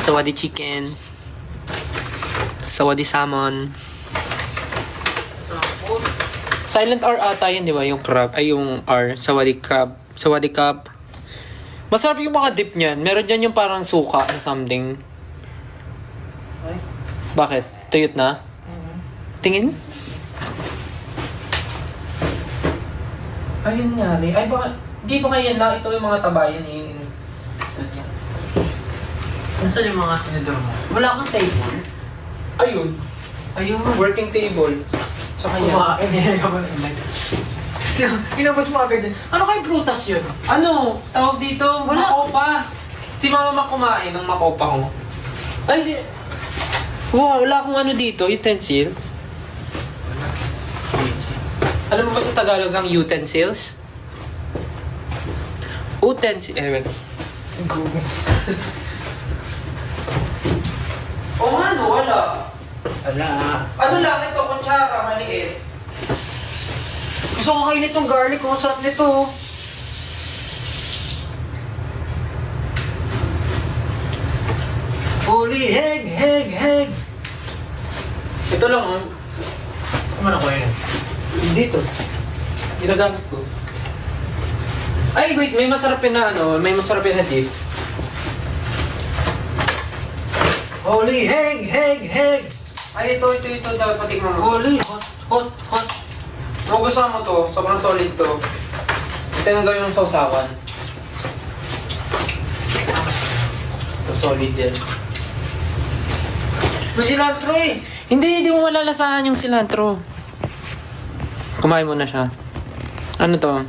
Sawadi chicken. Sawadi salmon. Silent R ata yun, di ba? Yung crab. Ay, yung R. Sawadi crab. Sawadi crab. Masarap yung mga dip niyan. Meron dyan yung parang suka or something. Ay. Bakit? Tuyot na? Tingin? Ayun nga, ay baka, di ba kaya lang ito yung mga tabayan eh. Nasaan yung mga tinidor mo? Wala kang table? Ayun. Ayun. Working table. Tsaka yan. Kumain niya ka ba naman? Inabas mo agad yan. Ano kayong prutas yun? Ano? Tawag dito? Wala. Makopa. Si mama kumain ng makopa ko. Ay, wow, wala akong ano dito, utensils. Alam mo ba sa Tagalog ang utensils? Utensils. Wait. O nga no, wala. Wala. Ano lang ito, kutsara, maliit. Gusto ko kainin itong garlic. Ang sarap nito. Holy heg. Ito lang, oh. Ano ko yun? Dito. Ginagamit ko. Ay, wait, may masarap na ano, may masarap na dip. Holy heg. Ay, ito, dapat patikman mo. Holy hot. Kung gusto mo to, sobrang solid to. Ito yung gawin ng sausawan. Ito, solid yan. May cilantro eh. Hindi mo malalasahan yung cilantro. Kumain mo na siya. Ano to?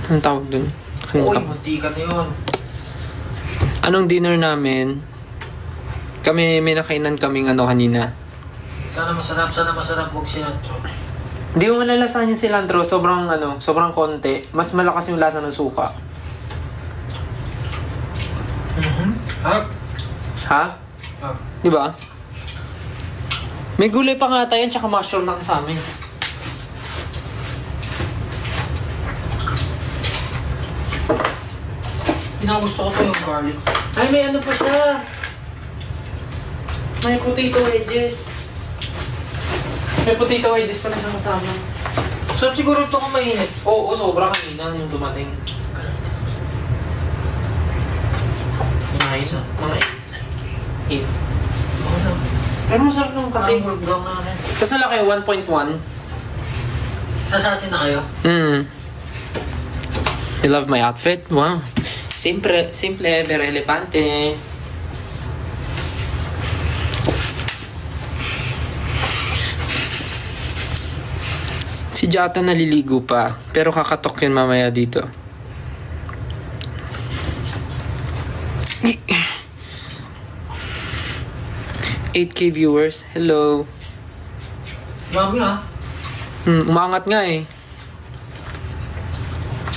Anong tawag dun? Uy, muntikan na yun. Anong dinner namin? May nakainan kaming ano kanina. Sana masarap. Huwag cilantro. Hindi mo malalasahan yung cilantro. Sobrang konti. Mas malakas yung lasa ng suka. Ha? Di ba? May gulay pa nga tayo, tsaka mushroom na kasama eh. Pinagusto ko to yung garlic. Ay, may ano pa siya. May potato wedges. May potato wedges pa na siya kasama. Sarap siguro ito kung mainit. Oo, sobra kanina yung dumating. Nice. Mga 8. Pero masarap naman kasi. Burgang na rin. Tapos na kayo, 1.1. Nasa atin na kayo? You love my outfit? Wow. Simple, pero elegante. Si Jata naliligo pa, pero kakatok yun mamaya dito. $8K viewers. Hello. Yummy ha? Umangat nga eh.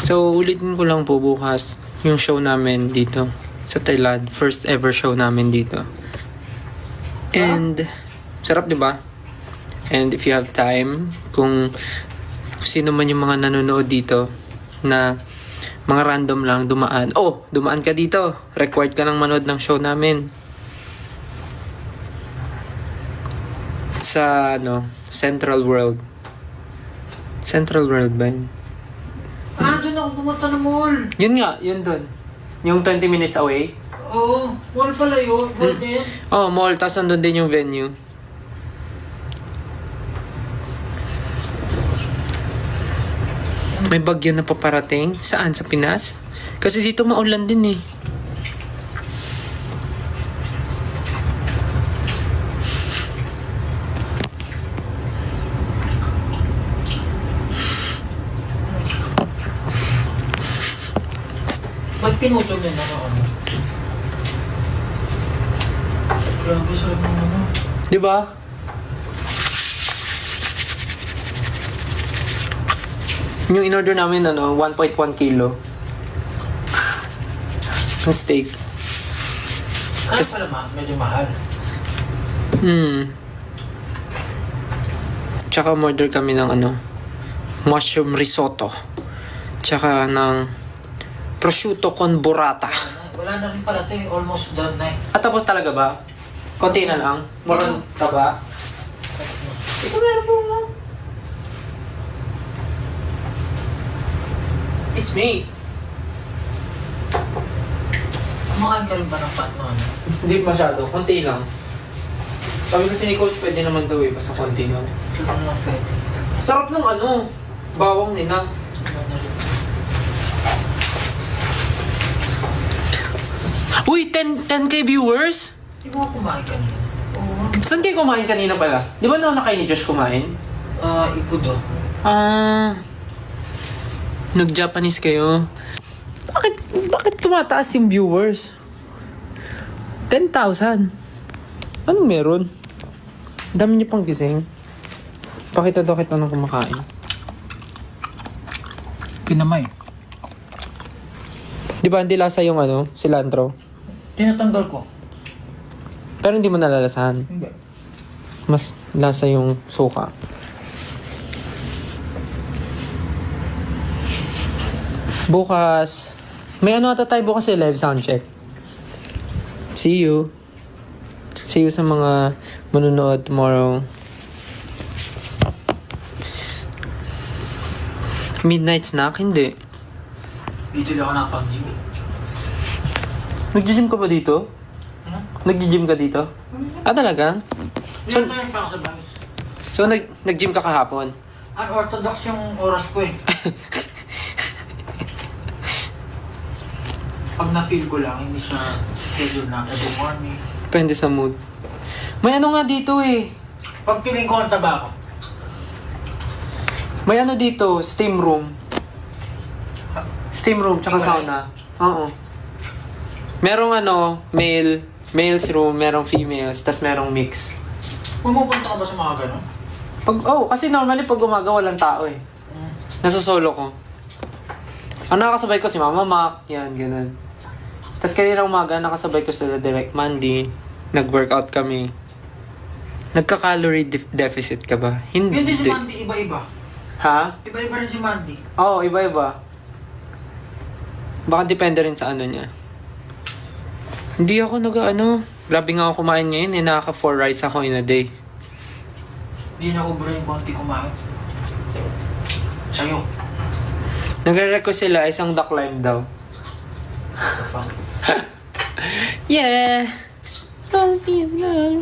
So, ulitin ko lang po bukas yung show namin dito sa Thailand. First ever show namin dito. And, sarap diba? And if you have time, kung sino man yung mga nanonood dito na mga random lang dumaan. Oh, dumaan ka dito. Required ka ng manood ng show namin. Sa, Central World. Central World ba yun? Doon ako pumunta ng mall. Yun nga, yun dun. Yung 20 minutes away. Oo, mall pala yun. Mall din. Oh, mall. Tapos nandun din yung venue. May bagyo na paparating. Saan? Sa Pinas? Kasi dito maulan din eh. Ba't pinutol yun ano? Grabe, sarap ng ano. Diba? Yung in-order namin, 1.1 kilo. Ng steak. Ano pala medyo mahal. Tsaka order kami ng mushroom risotto. Tsaka ng Prosciutto con burrata. Wala na rin pala ito. Almost done na eh. At tapos talaga ba? Konti na lang? Moron ka ba? Ito meron po lang. It's me. Kumakain ka rin ba ng pat mo? Hindi masyado. Konti lang. Sabi kasi ni Coach, pwede naman daw eh. Basta konti lang. Ito lang lang pwede. Sarap ng ano. Bawang nila. Uy, 10K viewers? Di ba kumain kanina? Oo. Saan kayo kumain kanina pala? Di ba nauna kayo ni Josh kumain? Ipudo. Nag-Japanese kayo? Bakit tumataas yung viewers? 10,000. Anong meron? Dami niyo pang gising. Pakita daw kita ng kumakain. Kinamay. Di ba hindi lasa yung cilantro? Tinatanggal ko. Pero hindi mo nalalasahan. Hindi. Mas lasa yung suka. Bukas. May ata tayo bukas live sound check. See you. See you sa mga manunood tomorrow. Midnight snack? Hindi. Dito lang ako nakapag-gym. Nag-gym ka ba dito? Ano? Nag-gym ka dito? Ah, talaga? Hindi tayo pa ako sa bagay. So, nag-gym ka kahapon? Unorthodox yung oras ko eh. Pag na-feel ko lang, hindi siya schedule na every morning. Depende sa mood. May nga dito eh. Pag feeling ko ang taba ako. May dito, steam room. Steam room, tsaka sauna. Oo. Merong males room, merong females, tas merong mix. Pumupunta ka ba sa mga ganun? Kasi normally pag umaga walang tao eh. Nasa solo ko. Ang nakakasabay ko si Mama Mac, yan, ganun. Tas kanina umaga, nakasabay ko sila Direct Mandy. Nag-workout kami. Nagka-calorie deficit ka ba? Hindi si Mandy, iba-iba. Ha? Iba-iba rin si Mandy. Oo, iba-iba. Baka depende rin sa niya. Hindi ako grabe nga ako kumain ngayon eh. Nakaka 4 rice ako in a day. Hindi na ubra yung konti kumain. Sa'yo. Nagre-request sila isang duck lime daw. Yeah. Something that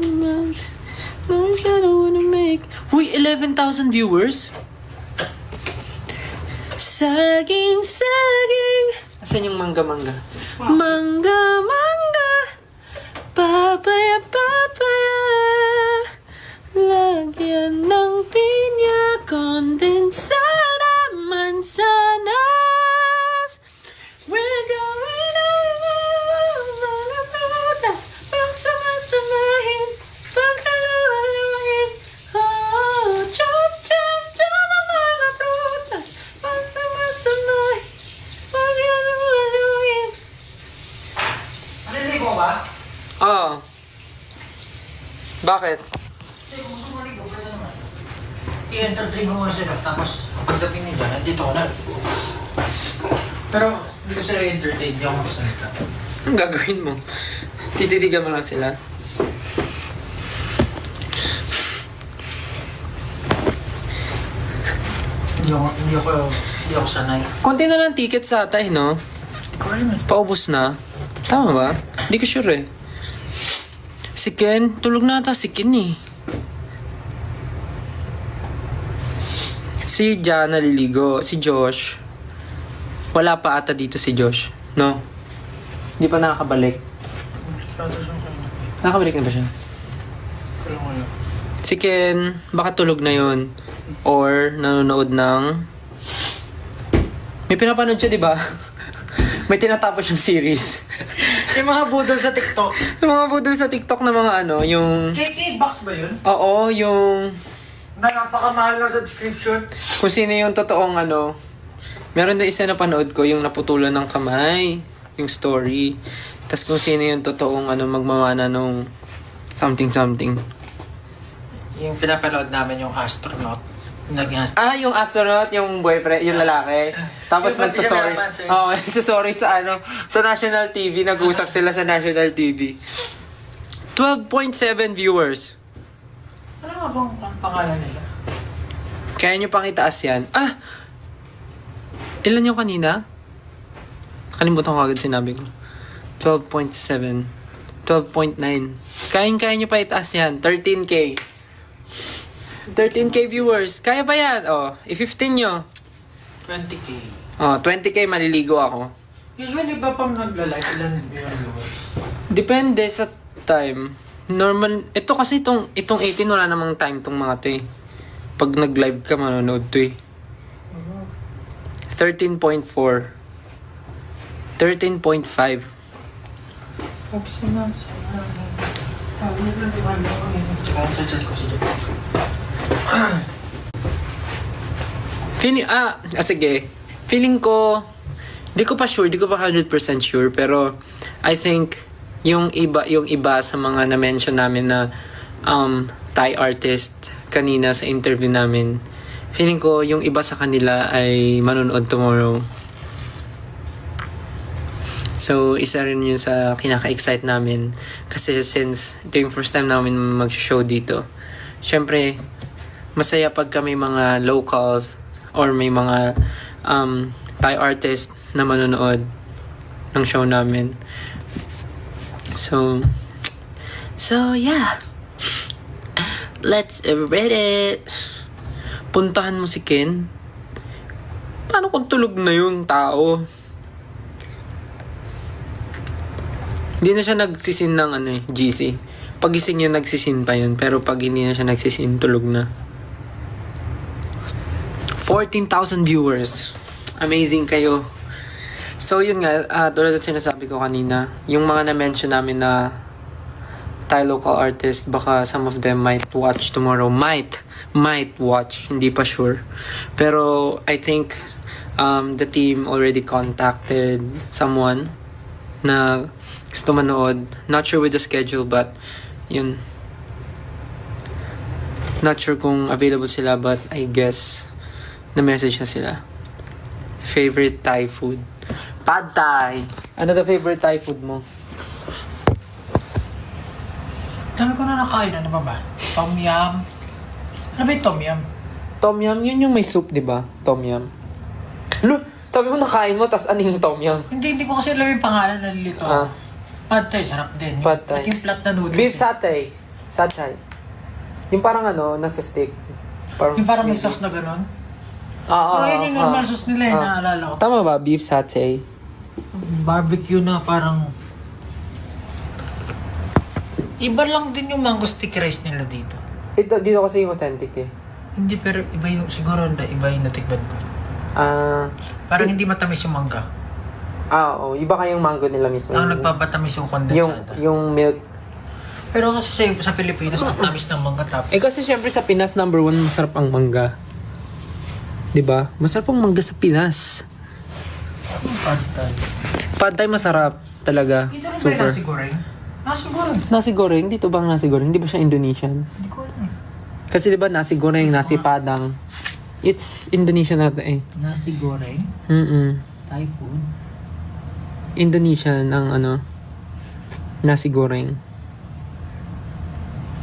Nobody's gonna wanna make. Uy, 11,000 viewers? Saging. Asan yung mangga? Wow. Mangga. Papaya. Lagyan ng pinya, kondensada, mansanas. We're going on rutas, pagsama-samahin, paghaluin. Oh, chop, ang mga prutas, pagsama-samahin, paghaluin. Maliligo ba? Oo. Bakit? Hindi, kung gusto maligo, pwede naman. I-entertain ko nga sila, tapos pagdating nila, nandito ko na. Pero hindi ko sila i-entertain, hindi ako magsalita. Ang gagawin mo? Tititigan mo lang sila. Hindi ako sanay. Konti na lang ticket sa atay, no? Ikaw rin eh. Paubos na. Tama ba? Hindi ko sure eh. Si Ken, tulog na ata si Ken eh. Si Jan naliligo. Si Josh. Wala pa ata dito si Josh. No? Hindi pa nakakabalik. Nakabalik na ba siya? Si Ken, baka tulog na yon or nanonood ng... May pinapanood siya, di ba? May tinatapos yung series. Yung mga budol sa TikTok. Yung mga budol sa TikTok na mga yung... KK-Box ba yun? Oo, yung... Na napakamahal na subscription. Kung sino yung totoong Meron na isa na panood ko, yung naputulan ng kamay. Yung story. Tapos kung sino yung totoong magmamana nung something. Yung pinapanood namin yung astronaut. Yung astronaut, yung boyfriend, yung lalaki. Tapos Yung pati siya nagsasorry. napansin. Oo, nagsasorry sa national TV. Nag-usap sila sa national TV. 12.7 viewers. Ano nga bang ang pangalan nila? Kaya nyo pang itaas yan. Ilan yung kanina? Kalimutan ko agad sinabi ko. 12.7. 12.9. Kaya nyo pa itaas yan. 13K. 13K viewers. Kaya ba yan? I-15 nyo. 20K. 20K maliligo ako. Usually ba pang nagla-live, ilan yung viewers? Depende sa time. Normal. Ito kasi itong 18 wala namang time tong mga to eh. Pag nag-live ka, manonood to eh. 13.4. 13.5. Pag sinasabi. Wait lang, di ba? Tsaka sa chat ko si Jack. Sige. Feeling ko, di ko pa 100% sure, pero I think yung iba sa mga na-mention namin na Thai artist kanina sa interview namin, feeling ko yung iba sa kanila ay manonood tomorrow. So, isa rin yun sa kinaka-excite namin. Kasi since ito yung first time namin mag-show dito, syempre, masaya pag kami mga locals or may mga Thai artist na manonood ng show namin. So yeah. Let's read it. Puntahan mo si Ken. Paano kung tulog na yung tao? Hindi na siya nagsisin ng GC. Pagising niya nagsisin pa yun. Pero pag hindi na siya nagsisin, tulog na. 14,000 viewers. Amazing kayo. So yun nga, tulad at sinasabi ko kanina, yung mga na-mention namin na Thai local artist, baka some of them might watch tomorrow. Might watch. Hindi pa sure. Pero I think the team already contacted someone na gusto manood. Not sure with the schedule, but yun. Not sure kung available sila, but I guess na-message na sila. Favorite Thai food? Pad Thai. Ano the favorite Thai food mo? Dami ko na nakain. Ano ba? Tom Yum. Ano ba yung Tom Yum? Tom Yum, yun yung may soup, di ba? Tom Yum. Ano? Sabi mo nakain mo, tas ano yung Tom Yum? Hindi ko kasi alam yung pangalan. Nalilito. Pad Thai, sarap din. Pad Thai. At yung flat na noodles. Beef satay. Satay. Yung parang nasa stick. Yung parang may sauce na gano'n? Yun yung normal sauce nila naalala ko. Tama ba? Beef satay. Barbecue na parang... Iba lang din yung mango sticky rice nila dito. Dito kasi yung authentic eh. Hindi, pero iba yung... Siguro iba yung natikban ko. Parang hindi matamis yung mangga. Oo. Iba kayong mango nila mismo. Ang nagpapatamis yung kondensada. Yung milk. Pero kasi sa Pilipinas, ang tamis ng mangga tapos. Kasi syempre sa Pinas, number 1, masarap ang mangga. Diba? Masarap ang mangga sa Pinas. Pad Thai. Pad Thai masarap talaga. Dito rin ba yung Super. nasi goreng? Nasi goreng. Nasi goreng? Dito bang nasi goreng? Hindi ba siya Indonesian? Hindi ko alam. Kasi diba nasi goreng, nasi padang. It's Indonesian natin eh. Nasi goreng? Thai food? Indonesian ang nasi goreng.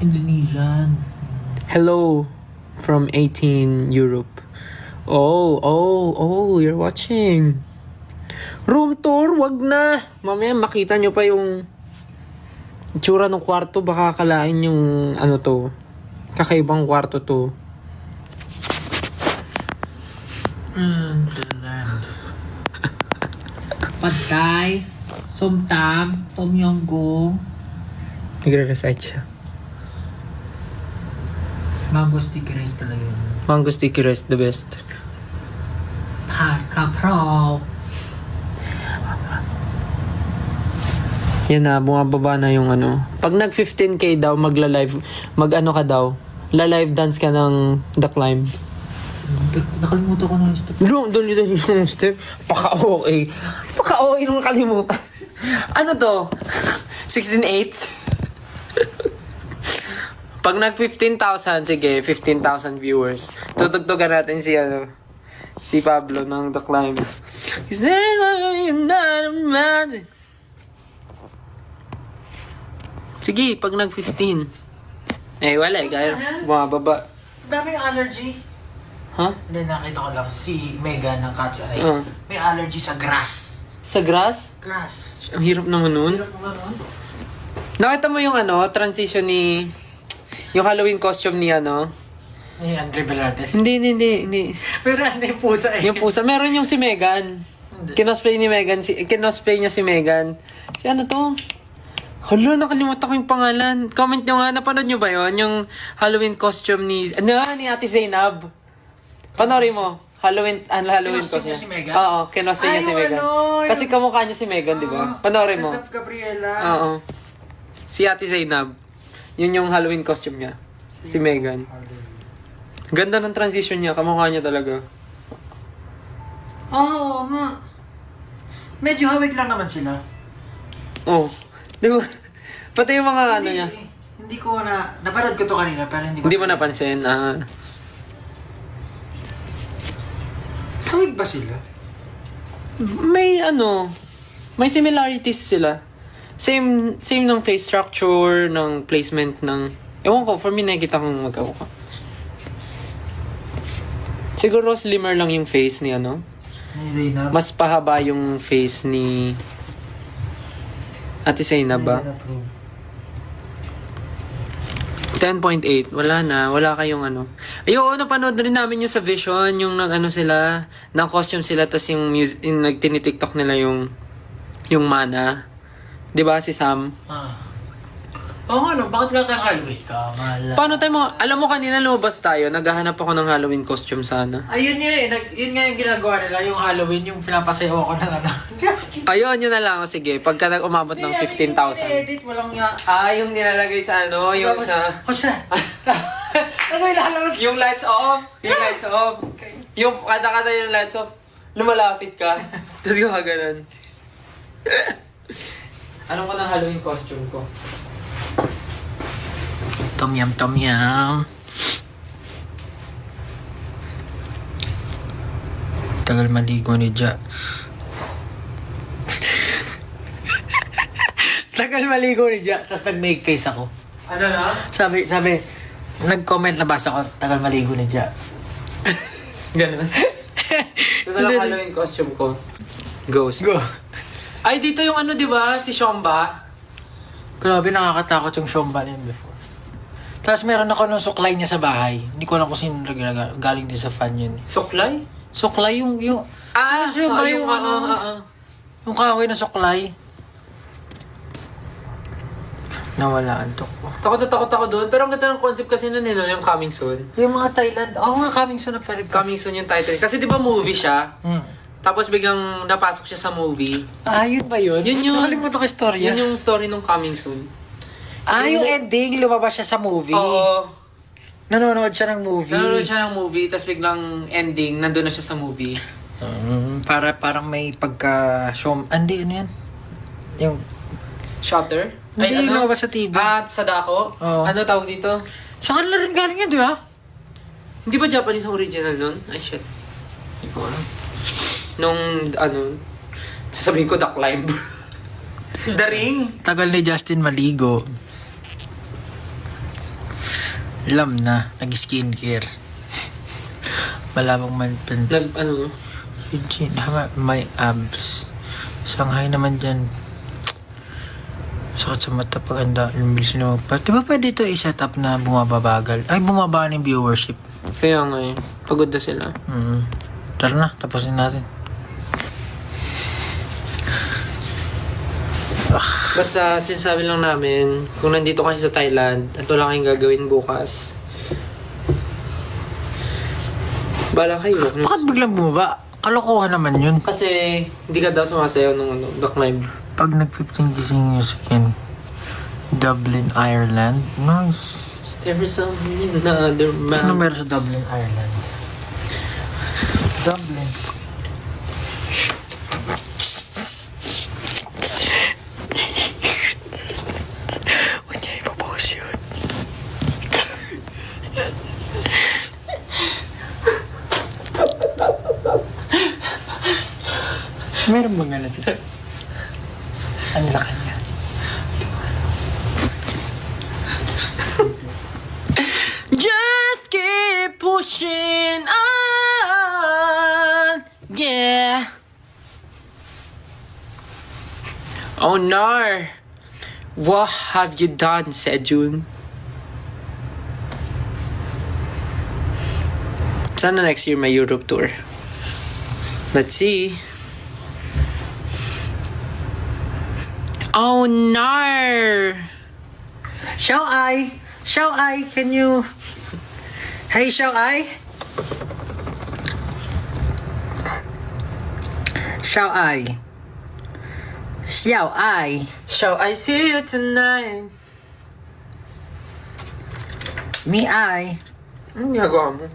Indonesian. Hello from 18 Europe. Oh, you're watching. Room tour, wag na. Mamaya makita nyo pa yung itsura ng kwarto. Baka akalain yung to. Kakaibang kwarto to. Pad Thai, Som Tam, Tom Yum Goong, Nagre-recite siya. mango sticky rice talaga yun. Mango sticky rice, the best. Pad Kapraw. Yan na, bumababa na yung Pag nag 15k daw, magla-live, ka daw. La-live dance ka ng The Climb. Nakalimutan ko na yung step. Doon yung step. Paka-okay. Paka-okay nung kalimutan. Ano to? 16/8? Pag nag 15,000, sige, 15,000 viewers. Tutugtugan natin si Pablo ng The Climb. Is there another man? Sige, pag nag 15. Wala kaya bumababa. Daming allergy. Huh? Hindi, nakita ko lang si Mega ng Cat's Eye. May allergy sa grass. Sa grass? Grass. Ang hirap naman nun. Hirap naman nun. Nakita mo yung transition ni... Yung Halloween costume ni Ni Andre Belartes. Hindi. Pero ano yung pusa Yung pusa. Meron yung si Megan. Kinosplay ni Megan. Kinosplay niya si Megan. Si ano to? Hala, nakalimutan ko yung pangalan. Comment nyo nga. Napanood nyo ba yun? Yung Halloween costume ni Ate Zainab. Panoorin mo. Halloween Kinosplay costume niya si Megan? Oo, kinosplay niya si Megan. Kasi kamukha niya si Megan, di ba? Panoorin mo. What's up, Gabriela? Oo. Si Ate Zainab. Yun yung Halloween costume niya. Si Megan. Ganda ng transition niya. Kamukha niya talaga. Oo nga. Medyo hawig lang naman sila. Oh. Di ba? Pati yung mga niya. Hindi ko napanood ko to kanina pero hindi ko. Hindi mo napansin. Hawig ba sila? May similarities sila. Same ng face structure, ng placement ng... Ewan ko, for me nakikita kong magkawaka. Siguro slimmer lang yung face ni Ni Zainab. Mas pahaba yung face ni Ate Zainab ba? 10.8. Wala kayong Ayun, napanood rin namin yung sa Vision, yung sila, ng costume sila, tas yung nagtini-tiktok nila yung Mana. Diba si Sam? Oo nga bakit lahat ng Halloween? Kamala. Paano tayo alam mo kanina lumabas tayo, naghahanap ako ng Halloween costume sana. Ayun nga yun nga yung ginagawa nila, yung Halloween, yung pinapasayaw ako ng Ayun, yun na lang. Sige, pagka umabot ng 15,000. Edit mo lang nga. Yung nilalagay sa yung sa... Ano yung lalabas? Yung lights off. Yung kada yung lights off, lumalapit ka. Tapos gumaganon. Anong ko ng Halloween costume ko? Tom yum. Tagal maligo ni Ja. Tapos nag-make face ako. Ano na? Sabi, nag-comment na basa ko, tagal maligo ni Ja. Ganun. Ito na lang Halloween costume ko. Ghost. Go. Ay, dito yung di ba? Si Shomba. Grabe, nakakatakot yung Shomba na yun before. Tapos meron ako nung suklay niya sa bahay. Hindi ko alam kung sino galing din sa fan yun. Suklay? Suklay yung... Shomba yung yung kahoy na suklay. Nawalaan to ko. Takot ako doon. Pero ang ganda ng concept kasi nun yung Coming Soon. Yung mga Thailand. Nga, Coming Soon na pwede. Coming Soon yung title. Kasi di ba movie siya? Tapos biglang napasok siya sa movie. Yun ba yun? Yun yung... Nakalimutan ko istorya. Yun yung story ng Coming Soon. Yung ending, lumabas siya sa movie. Oo. Nanonood siya ng movie. Tapos biglang ending, nandun na siya sa movie. Parang may Hindi, ano yan? Yung... Shutter? Hindi, lumabas sa TV. Sa Dako? Oo. Ano tawag dito? Sa kanila rin galing yan, di ba? Hindi ba Japanese ang original nun? Ay, shit. Hindi ko alam. Nung, sasabihin ko, The Climb. The Ring. Tagal ni Justin maligo. Alam na, nag-skincare. Malabang manpans. Eugene, may abs. Shanghai naman dyan. Sakit sa mata pag anda. Lumilis na magpas. Di ba pwede ito i-set up na bumababagal? Ay, bumaba ng viewership. Kaya nga pagod na sila. Tara na, tapusin natin. Basta sinasabi lang namin, kung nandito kayo sa Thailand at wala kayong gagawin bukas, bala kayo. Bakit biglang bumaba? Kalokohan naman yun. Kasi hindi ka daw sumasayaw ng The Climb. Pag nag-15 gising music in Dublin, Ireland. Nice. There is another man. Ano meron sa Dublin, Ireland? Dublin. Huwag niya ipapost yun. Meron bang gano'n sila? Ang laki niya. Just keep pushing on. Yeah. Oh no. What have you done, Sejun? Sana next year may Europe tour. Let's see. Oh no! Shall I, can you... Hey, shall I? Shall I? Shall I see you tonight? Me, I. Ano ginagawa mo?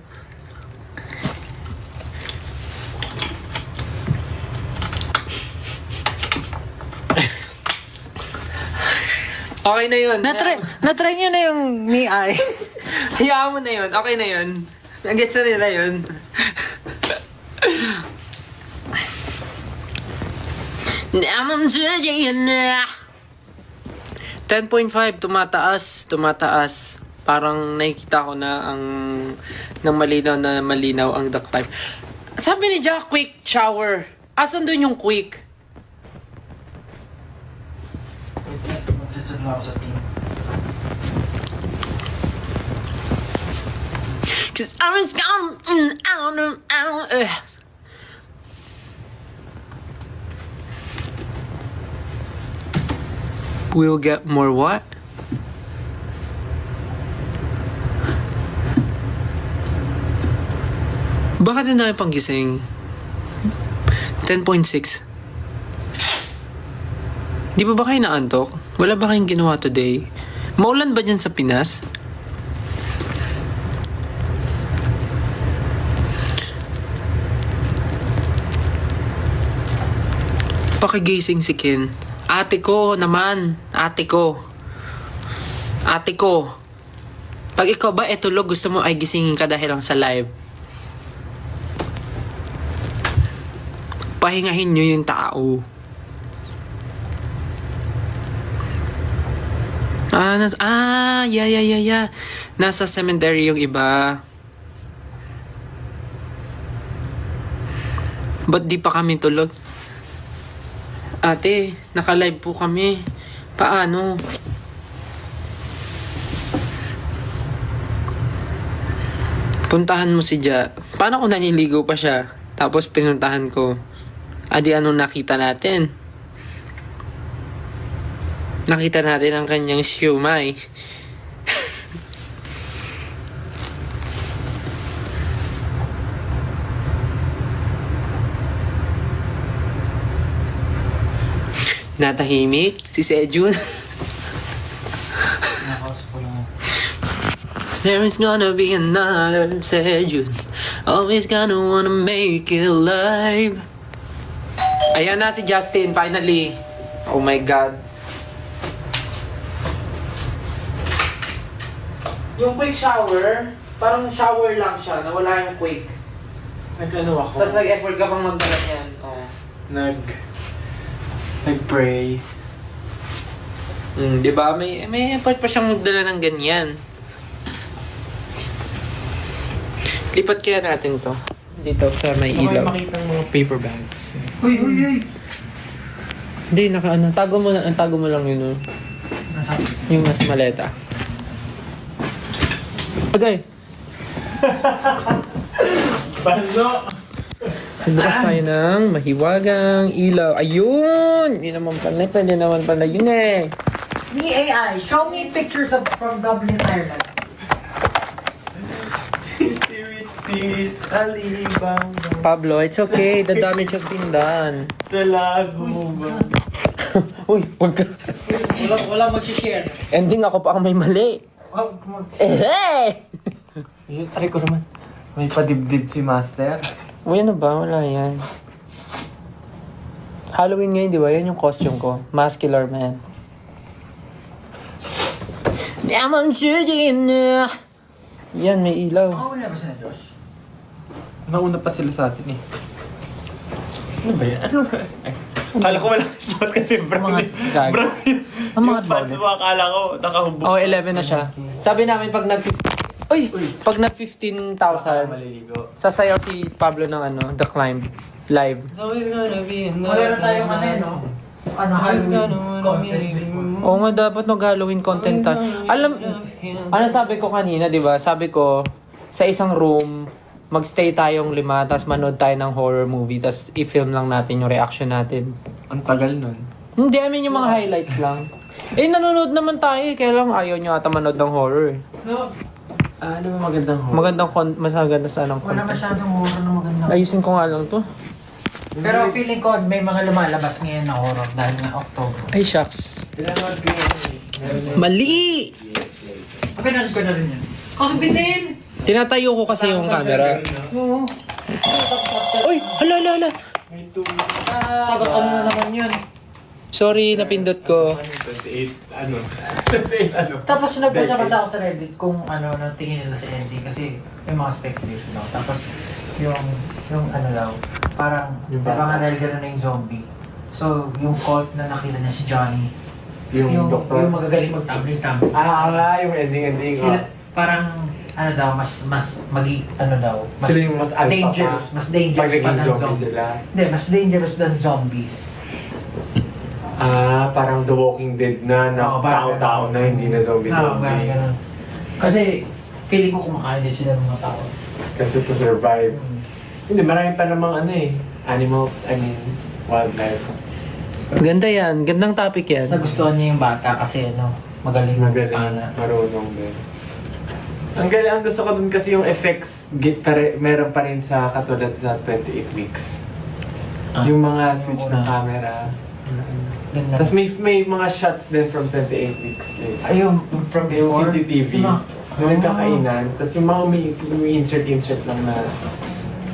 Okay na yun. Na-try niyo na yung me, I. Hayaan mo na yun. Okay na yun. Gets na nila yun. Naman dyan na. 10.5, tumataas. Parang nakikita ko na ang ng malinaw ang duck time. Sabi ni Jack, quick shower. Asan doon yung quick? Magchat lang ako sa team. Cause I was gone out. We'll get more what? Bakit na pang gising? 10.6. Di ba kayo naantok? Wala ba kayong ginawa today? Maulan ba dyan sa Pinas? Pakigising si Ken. Ate ko naman. Ate ko. Pag ikaw ba etulog, gusto mo ay gisingin ka dahil lang sa live. Pahingahin nyo yung tao. Yeah. Nasa cemetery yung iba. Ba't di pa kami tulog? Ate, naka-live po kami. Paano? Puntahan mo si Ja. Paano kung naniligo pa siya? Tapos pinuntahan ko. Adi, anong nakita natin? Nakita natin ang kanyang siumay. Natahimik si Sejun. There is gonna be another Sejun. Always gonna wanna make it live. Ayan na si Justin, finally. Oh my God. Yung quick shower, parang shower lang siya, nawala yung quick. Nag-ano ako? Tapos nag-effort ka pang magdala yan. Oh. Nag-pray. Di ba? May effort pa siyang magdala ng ganyan. Lipat kaya natin to. Dito sa may ilaw. Ako makita ng mga paper bags. Uy! Hindi, tago mo lang yun. Yung mas maleta. Okay. Bando! Bukas tayo ng mahiwagang ilaw. Ayun! Yun naman pala. Pwede naman pala yun eh. Me AI, show me pictures from Dublin, Ireland. Sweet, alibang. Pablo, it's okay. The damage has been done. Sa lago ba? Uy, wag ka. Wala mag-share. Ending ako pa ang may mali. Oh, come on. Eh! Try ko naman. May padibdib si Master. Uy, ano ba? Wala yan. Halloween ngayon, di ba? Yan yung costume ko. Muscular man. Naman judging na. Yan, may ilaw. Oh, wala ba siya na Josh? Nauna pa sila sa atin eh. Ano ba yan? Ano ba? Akala ko wala spot kasi brown. Gag. Brown yun. Ang mga Yung pants mo, akala ko nakahubog. Oh, 11 na siya. Sabi namin pag nag pag nag 15,000, Maliligo. sasayaw si Pablo ng ano, The Climb live. It's always gonna be Wala na tayong ano yun, no? Ano, Halloween content. Oo nga, dapat mag-Halloween content tayo. Ano sabi ko kanina, di ba? Sabi ko, sa isang room, magstay tayong 5, tapos manood tayo ng horror movie, tapos i-film lang natin yung reaction natin. Ang tagal nun. Hindi, I mean yung mga highlights lang. Eh, nanonood naman tayo eh. Kaya lang ayaw nyo ata manood ng horror eh. No, Ano ba magandang horror? Mas maganda sana ng wala content. masyadong horror na maganda. Ayusin ko nga lang to. Pero feeling ko may mga lumalabas ngayon na horror dahil nga October. Ay, shucks. Pinanood ko yun. Mali! Pinanood ko na rin yan. Kasi binin! Tinatayo ko kasi yung camera. Oo. Uy! Hala! May 2 Tapos ano na naman yun. Sorry, napindot ko. 28, ano? 28, ano? Tapos nagbasa-basa ako sa Reddit kung ano nang tingin nila sa ending kasi may mga speculation daw. Tapos yung ano daw, parang diba nga dahil gano'n na yung zombie. So, yung cult na nakita niya si Johnny, yung doktor? yung magagaling mag-tumbling-tumbling. Yung ending. Sila, parang ano daw, mas ano daw, Sila yung mas alpha dangerous, pa. mas dangerous Pag pa naging ng zombies zombies. sila. Hindi, mas dangerous than zombies. Parang The Walking Dead na Oo, parang tao-tao na, hindi na Oo, zombie-zombie. ganun. Kasi, feeling ko kumakain din sila ng mga tao. Kasi to survive. Hindi, marami pa namang animals, wildlife. Ganda yan. Gandang topic yan. Mas nagustuhan niya yung bata kasi magaling Magaling, marunong din. Ang galing, ang gusto ko dun kasi yung effects, meron pa rin sa katulad sa 28 weeks. Yung mga switch ng camera. Ganda. Tapos may mga shots din from 28 weeks. Ayun, from Yung before. CCTV. Yung nagkakainan. Tapos yung mga may insert lang na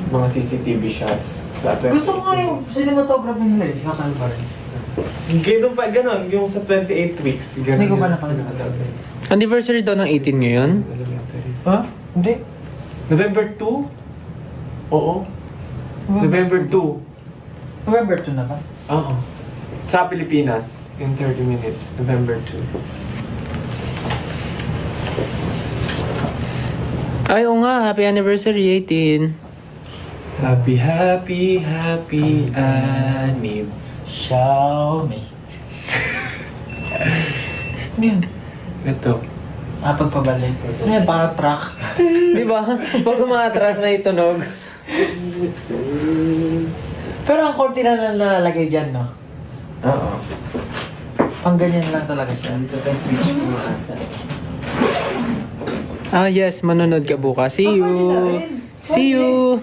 mga CCTV shots sa 28 Gusto ko nga yung cinematography nila eh, kakal pa rin. Kaya doon pa ganun, yung sa 28 weeks. Ganun Hindi ko pa yun. napanood. Anniversary daw ng 18 nyo yun? Ha? Hindi. November 2? Oo. November 2. November 2 na ba? Oo. Sa Pilipinas, in 30 minutes, November 2. Ay, oo nga. Happy anniversary, 18. Happy anniv. Xiaomi. Ano yun? Ito. Pagpabalik. Ano yan? Parang truck. Di ba? Pag umatras na itunog. Pero ang konti na nalalagay dyan, no? Oo. Pang ganyan lang talaga siya. Dito tayo switch mo ata. Yes. Manonood ka bukas. See you! See you!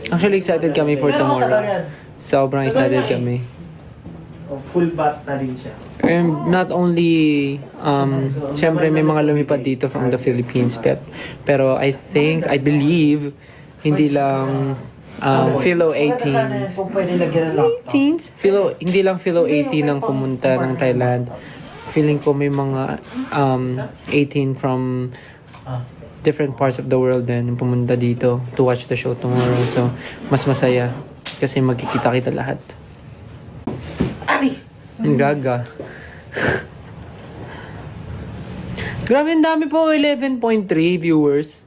Actually, excited kami for tomorrow. Sobrang excited kami. Full bat na rin siya. And not only, syempre may mga lumipad dito from the Philippines, pero I believe, hindi lang Philo 18s. Kung pwede lagyan ng laptop. 18s? Hindi lang Philo 18 ang pumunta ng Thailand. Feeling ko may mga 18 from different parts of the world din yung pumunta dito to watch the show tomorrow. So, mas masaya kasi magkikita-kita lahat. Ari! Ang gaga. Grabe, ang dami po. 11.3 viewers.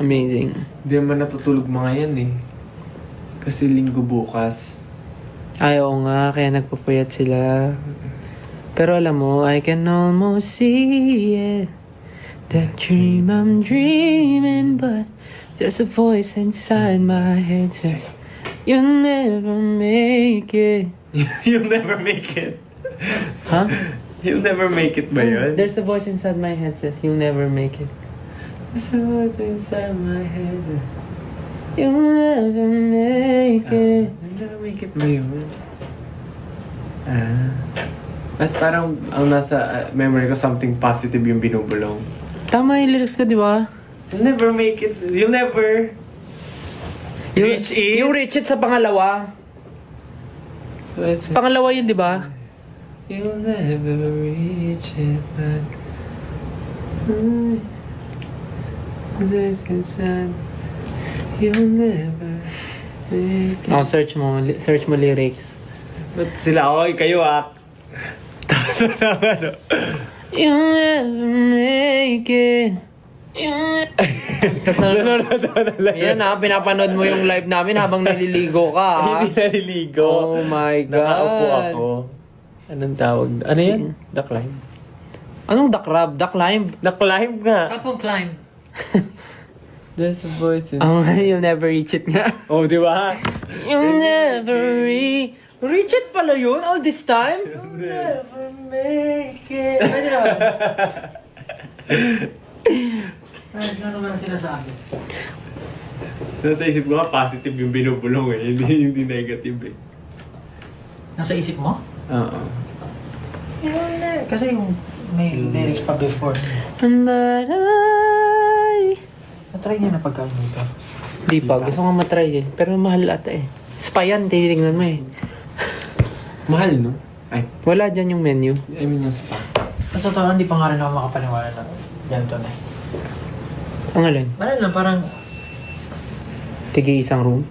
Amazing. Hindi naman natutulog mga yan eh. Kasi linggo bukas. Ay, oo nga. Kaya nagpapayat sila. Pero alam mo, I can almost see it. That dream I'm dreaming. But there's a voice inside my head says, you'll never make it. You'll never make it. Huh? You'll never make it ba yun? There's a voice inside my head says, you'll never make it. There's a voice inside my head. You'll never make it. You'll never make it ba yun? At parang ang nasa memory ko, something positive yung binubulong. Tama yung lyrics ko, di ba? You'll never make it. You'll never reach it. Yung reach it sa pangalawa. Sa pangalawa yun, di ba? You'll never reach it, but this inside. You'll never. Search mo lyrics. Ba't sila, oy, kayo Tapos na ano. You never make it. Tapos yan pinapanood mo yung live namin habang naliligo ka. Hindi naliligo. Oh my God. Nakaupo ako. Anong tawag? Ano yan? Duck climb? Anong duck rub? Duck climb? Duck climb nga. Kapong climb. There's a voice in... You'll never reach it nga. Oh, di ba? You'll never reach it pala yun all this time? You'll never make it. Pwede naman. Ano naman sinasabi? Nasa isip ko nga, positive yung binubulong hindi negative Nasa isip mo? Oo. Kasi yung may lyrics pa before. But Natry niya na pagkain dito. Di pa, gusto ko nga matry eh. Pero mahal ata eh. Spa yan, tinitignan mo eh. Mahal, no? Ay, Wala dyan yung menu. I mean yung spa. Sa totoo, hindi pa nga rin ako makapaniwala na ganito na. Ang alin? Wala lang, parang... Tigi isang room?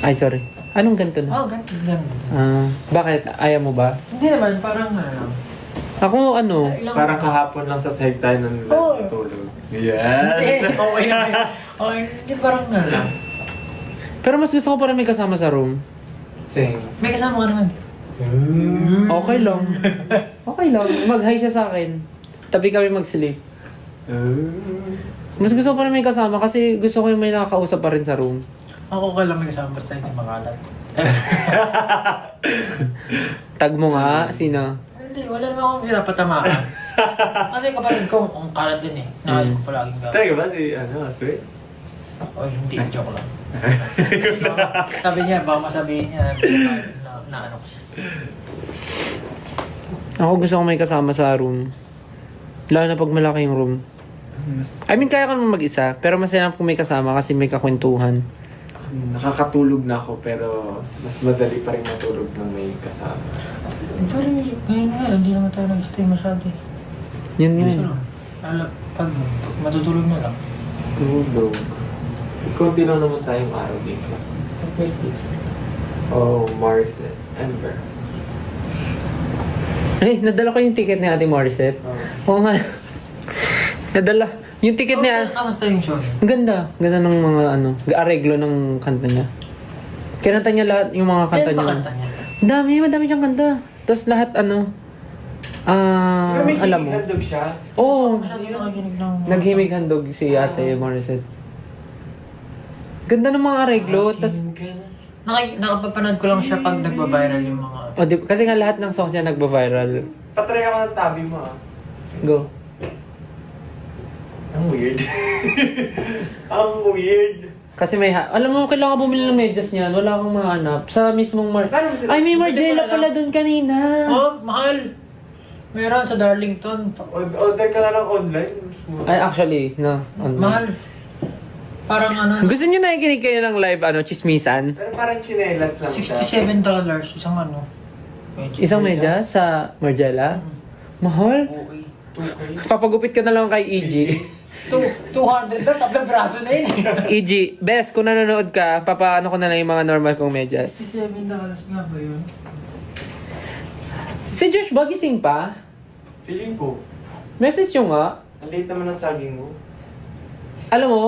Ay, sorry. Anong ganito na? ganito. Ganito. Bakit? Ayaw mo ba? Hindi naman, parang lang. Ako ano? Parang kahapon lang sa sahig tayo ng tulog. Yes! Hindi, okay lang. Okay, hindi parang lang. Pero mas gusto ko pa rin may kasama sa room. Same. May kasama ka naman. Okay lang. Okay lang. Mag-hi siya sa akin. Tabi kami mag-sleep. Mas gusto ko pa rin may kasama kasi gusto ko yung may nakakausap pa rin sa room. Ako okay lang may kasama basta hindi makalat. Tag mo nga, sino? Hindi, wala naman akong pinapatamaan. Kasi kapatid ko, ang kalat din eh. Nakalit ko palaging gawin. Talaga ba si, sweet? O hindi, joke lang. Sabi niya, baka masabihin niya na ano ko siya. Ako gusto ko may kasama sa room. Lalo na pag malaki yung room. I mean, kaya ka naman mag-isa, pero masaya kung may kasama kasi may kakwentuhan. Nakakatulog na ako pero mas madali pa rin matulog nang may kasama. Pero ngayon nga, hindi naman tayo nag-stay masyado eh. Yun nga eh. Pag matutulog na lang. Tulog. Kunti lang naman tayong araw dito. Oh, Mars and Amber. Nadala ko yung ticket ni Ate Morissette. Oo nga. Nadala. Yung ticket niya. Kamusta yung show? Ang ganda. Ganda ng mga areglo ng kanta niya. Kinanta niya lahat yung mga kanta niya. Kanta niya? Madami siyang kanta. Tapos lahat alam mo. May handog siya? Oo. Masyado yung nakikinig ng... Naghimig handog si Ate Morissette. Ganda ng mga areglo. Tapos Nakapapanood ko lang siya pag nagba-viral yung mga... kasi nga lahat ng songs niya nagba-viral. Patry ako ng tabi mo Go. Ang weird. Ang weird. Kasi alam mo, kailangan bumili ng medyas niyan. Wala akong mahanap. Sa mismong Ay, may Margiela pala doon kanina. Oh, mahal! Meron sa Darlington. Order ka na lang online. Ay, actually, no. Mahal. Parang Gusto niyo nakikinig kayo ng live, chismisan? Pero parang chinelas lang siya. $67 isang Isang medyas sa Margiela? Mahal? Okay. 2K. Papagupit ka na lang kay EG. 200 lang, tatlong braso na yun eh. EG, best, kung nanonood ka, papaano ko na lang yung mga normal kong medyas. $67 nga ba yun? Si Josh ba gising pa? Feeling ko. Message nyo nga. Ang late naman ang saging mo. Alam mo,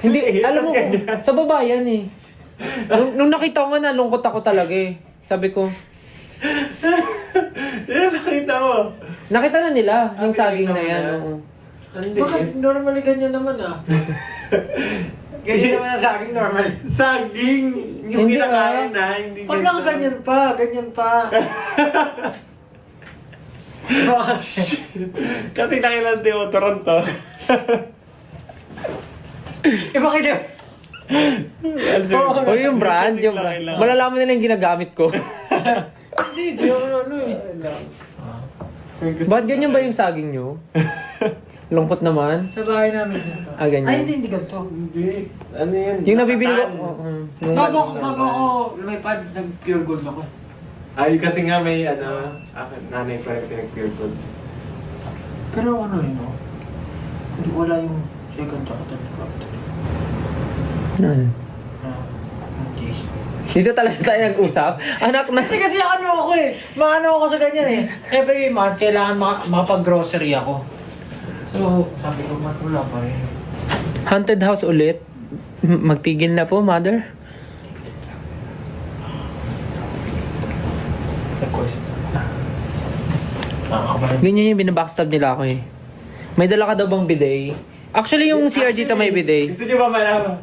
hindi, alam mo, sa babayan eh. Nung nakita ko nga, nalungkot ako talaga eh. Sabi ko, Yan, nakita mo. nakita na nila yung saging na yan. Oo. Bakit normally ganyan naman ah? Ganyan naman ang saging normally. Saging! Yung Hindi kinakain na, hindi Pag nakaganyan pa, ganyan pa. Kasi nakilang deodorant to. Bakit yun? O yung brand, yung brand. Malalaman nila yung ginagamit ko. Hindi ako ano eh. Ba't ganyan ba yung saging nyo? Lungkot naman. Sa bahay namin dito. Ganyan. Ay, hindi ganito. Hindi. Ano yan? Yung nabibili ko. Bago ako lumipad, nag-pure gold ako. Ay, kasi nga may nanay pa rin pinag-pure gold. Pero ano yun, no? Wala yung second tsaka third quarter. Ano? Dito talaga tayo nag-usap. Anak na. Hindi kasi ano ako eh. Maano ako sa ganyan eh. Every month, kailangan makapag-grocery ako. So, sabi ko, wala pa rin. Haunted house ulit. Magtigil na po, mother. Of course. Ganyan yung binabackstab nila ako eh. May dala ka daw bang bidet? Actually, yung CR dito may bidet. Gusto niyo ba malaman?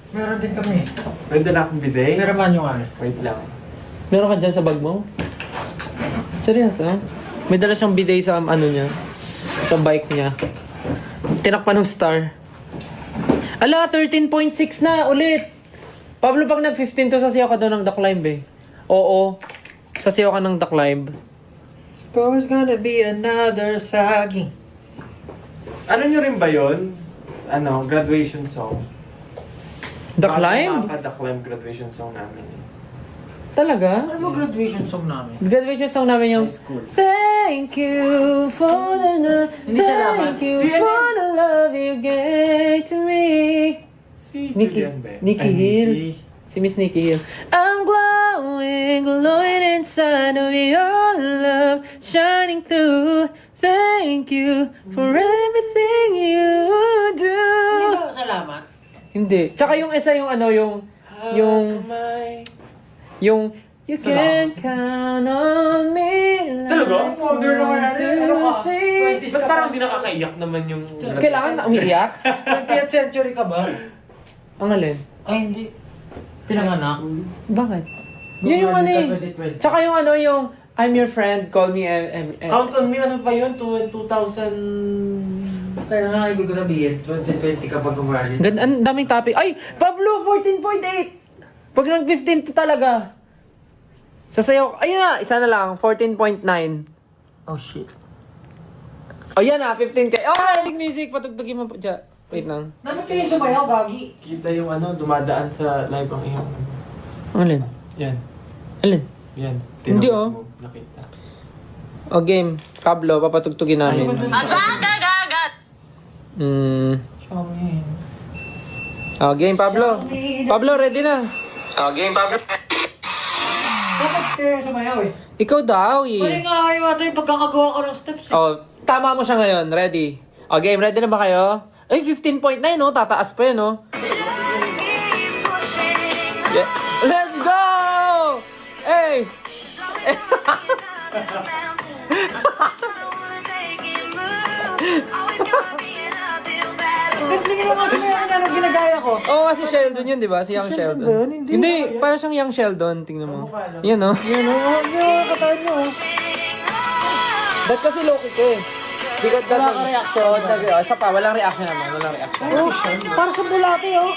Meron din kami. May dala akong bidet? Pero man yung ano. Wait lang. Meron ka dyan sa bag mo? Seryoso? May dala siyang bidet sa ano niya. Sa bike niya. Tinakpan ng star. Ala, 13.6 na ulit! Pablo, pag nag-15 to, sasayaw ka daw ng The Climb eh. Oo. Sasayaw ka ng The Climb. It's always gonna be another saging. Ano nyo rin ba yun? Ano, graduation song? The Climb? The Climb graduation song namin. Talaga? Ano ba graduation song namin? Graduation song namin yung High school. Thank you for the love. Hindi salamat. Thank you for the love you gave to me. Si Nikki, Julian ba? Nikki Hill. Si Miss Nikki Hill. I'm glowing inside of your love, shining through. Thank you for everything you do. Hindi ba salamat? Hindi. Tsaka yung isa yung ano, yung you can count on me. Talaga? Modern naman Ano ka? 20s Ba't ka parang pa? di nakakaiyak naman yung... Kailangan na umiiyak? 20th century ka ba? Ang alin? Ay, hindi. Pinanganak? Bakit? Yun yung ano eh. 2020. Tsaka yung ano yung I'm your friend, call me Count on me, ano pa yun? 2000... Kaya nga, ibig ko sabihin, 2020 ka pa gumali. Ang daming topic. Ay! Pablo! 14.8! Pag nag-15 to talaga. Sasayaw. Ayun na! Isa na lang. 14.9. Oh shit. Oh yan na! 15k. Oh! Marinig music! Patugtugin mo pa dyan. Wait lang. Dapat kayo sumayaw, Gagi. Kita yung ano, dumadaan sa live ang iyong... Alin? Yan. Alin? Yan. Hindi, Tinawag oh. mo, nakita. O game. Pablo, papatugtugin namin. Xiaomi. O game, Pablo. Pablo, ready na. O game, Pablo. Dapat kayo sumayaw eh. Ikaw daw Mali eh. nga kayo ata yung pagkakagawa ko ng steps eh. O, tama mo siya ngayon. Ready. O game, ready na ba kayo? Ay, 15.9 no? Tataas pa yun no? Yeah. Let's go! Hey! Tingnan mo kasi ngayon anong ginagaya ko. Oo, si Sheldon yun, di ba? Si Young Sheldon Sheldon. ba yun? Hindi. Parang siyang Young Sheldon. Tingnan mo. Kamukha lang. Yan no? Yan o, yung katawan nyo. Ba't kasi low kick eh? Because Wala ka reaction. Isa pa, walang reaction naman. Walang reaction. Oh, para sa bulate oh.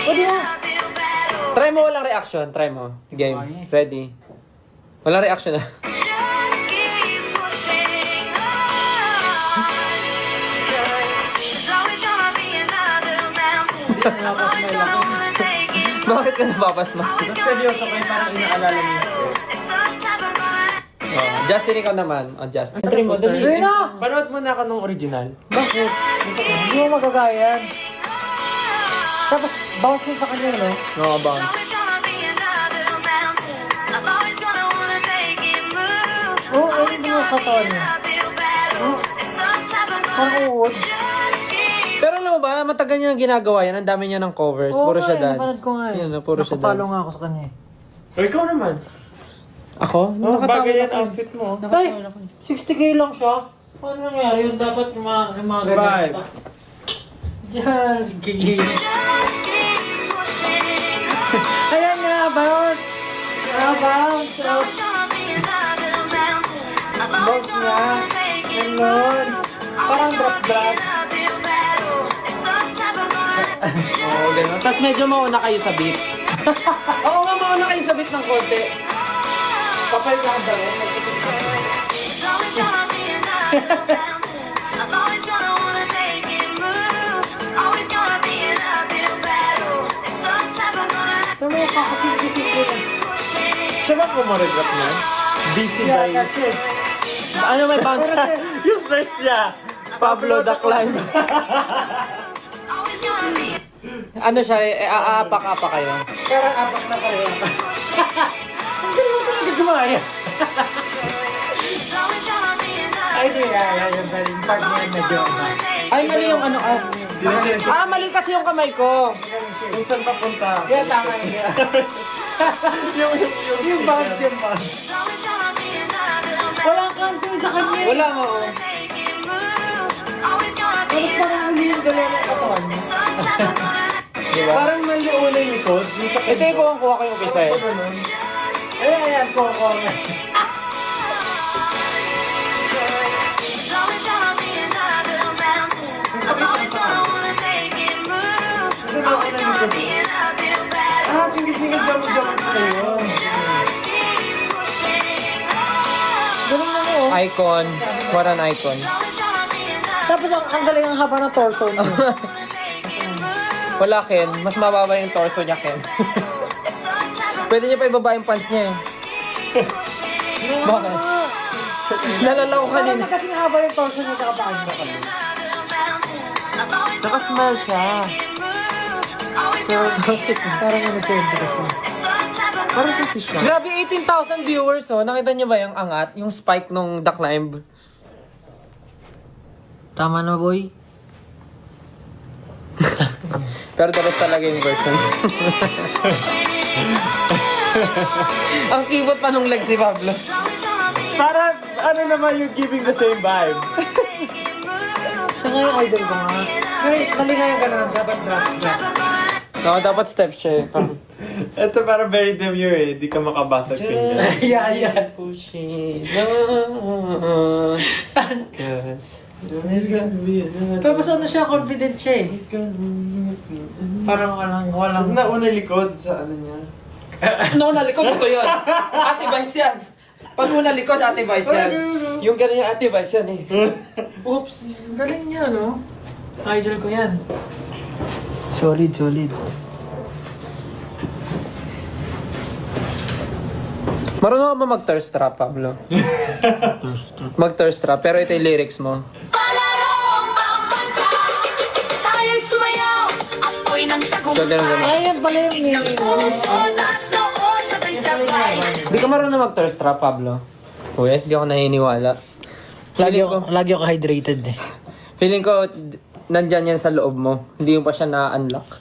O di ba? Try mo walang reaction. Try mo. Game. Ready. Walang reaction na. Bakit ka nababasma? Seryoso kayo, parang inaalala mo yung Justin, ikaw naman. Oh, Justin. Entry mo, dali. Ayun na! Panood mo na ako nung original. Bakit? Hindi mo magagaya yan. Tapos, bounce yun sa kanya, no? No, bounce. Oo, ayun din yung katawan niya. Parang uod. Pero alam mo ba, matagal niya ginagawa yan. Ang dami niya ng covers. Puro siya dance. napanood ko nga eh. Yan, puro siya Nakapalo dance. nga ako sa kanya eh. O ikaw naman. Ako? Oh, bagay yan ako. outfit mo. Ay! 60k lang siya. Paano nangyari yun? Dapat yung mga ganyan Vibe. pa. Just gigil. Ayan nga, bounce! Bounce! Bounce nga. Ganon. Parang drop-drop. Oo, gano'n. Tapos medyo mauna kayo sa beat. Oo nga, mauna kayo sa beat ng konti. Kapal lang ba rin? Pero mo kakasipsipin ko na. Siya ba kumaregrap niya? Busy by... Kasi, Ano may bounce? Yung first niya! Pablo the Climb. Ano siya, aapak-apak kayo. Pero apak na pareho. Ang galing mo talaga gumaya. Ay, di yung galing part niya medyo. Ay, mali yung ano. Mali kasi yung kamay ko. Kung saan papunta? Kaya tama niya. Yung bounce yung bounce. Wala kang tingin sa kanya. Wala mo. Tapos parang huli yung galing ng katawan niya. Diba? Parang mali una yung likod. Ito yung kuha ko yung kisa eh. Ayan, ko. Singil-singil jump na yun. Galing na mo. Icon. What an icon. Tapos ang galing ang haba ng torso niya. Wala, Ken. Mas mababa yung torso niya, Ken. Pwede niya pa ibaba yung pants niya eh. Bakit? Nalalaw ka Parang din. kasi haba yung torso niya sa kapaan mo kami. Naka-smile siya. So, parang ano siya yung kasi. Parang si siya. Grabe, 18,000 viewers oh. Nakita niyo ba yung angat? Yung spike nung The Climb? Tama na, boy. Pero the rest talaga yung version. Ang keyboard pa nung legs ni Pablo. Parang ano naman yung giving the same vibe. Siya nga yung idol ko nga. Mali nga yung gano'n. Dapat drop. No, dapat step siya eh. Ito parang very demure eh. Di ka makabasag finger. Yeah. Push it on. Cause Tapos ano siya, confident siya eh. Parang walang... Nauna likod sa ano niya. no, nalikod ito yun. Ate Vice yan. Pag una likod, Ate Vice yan. Yung gano'n yung Ate Vice yan eh. Oops. Galing niya, no? Idol ko yan. Solid. Marunong ka ba mag-thirst trap, Pablo? Mag-thirst trap, pero ito yung lyrics mo. Ganun. Ayan pala yung meaning mo. Di ka marunong mag-thirst trap, Pablo? Uy, di ako naniniwala. Lagi ako hydrated eh. Feeling ko, nandyan yan sa loob mo. Hindi mo pa siya na-unlock.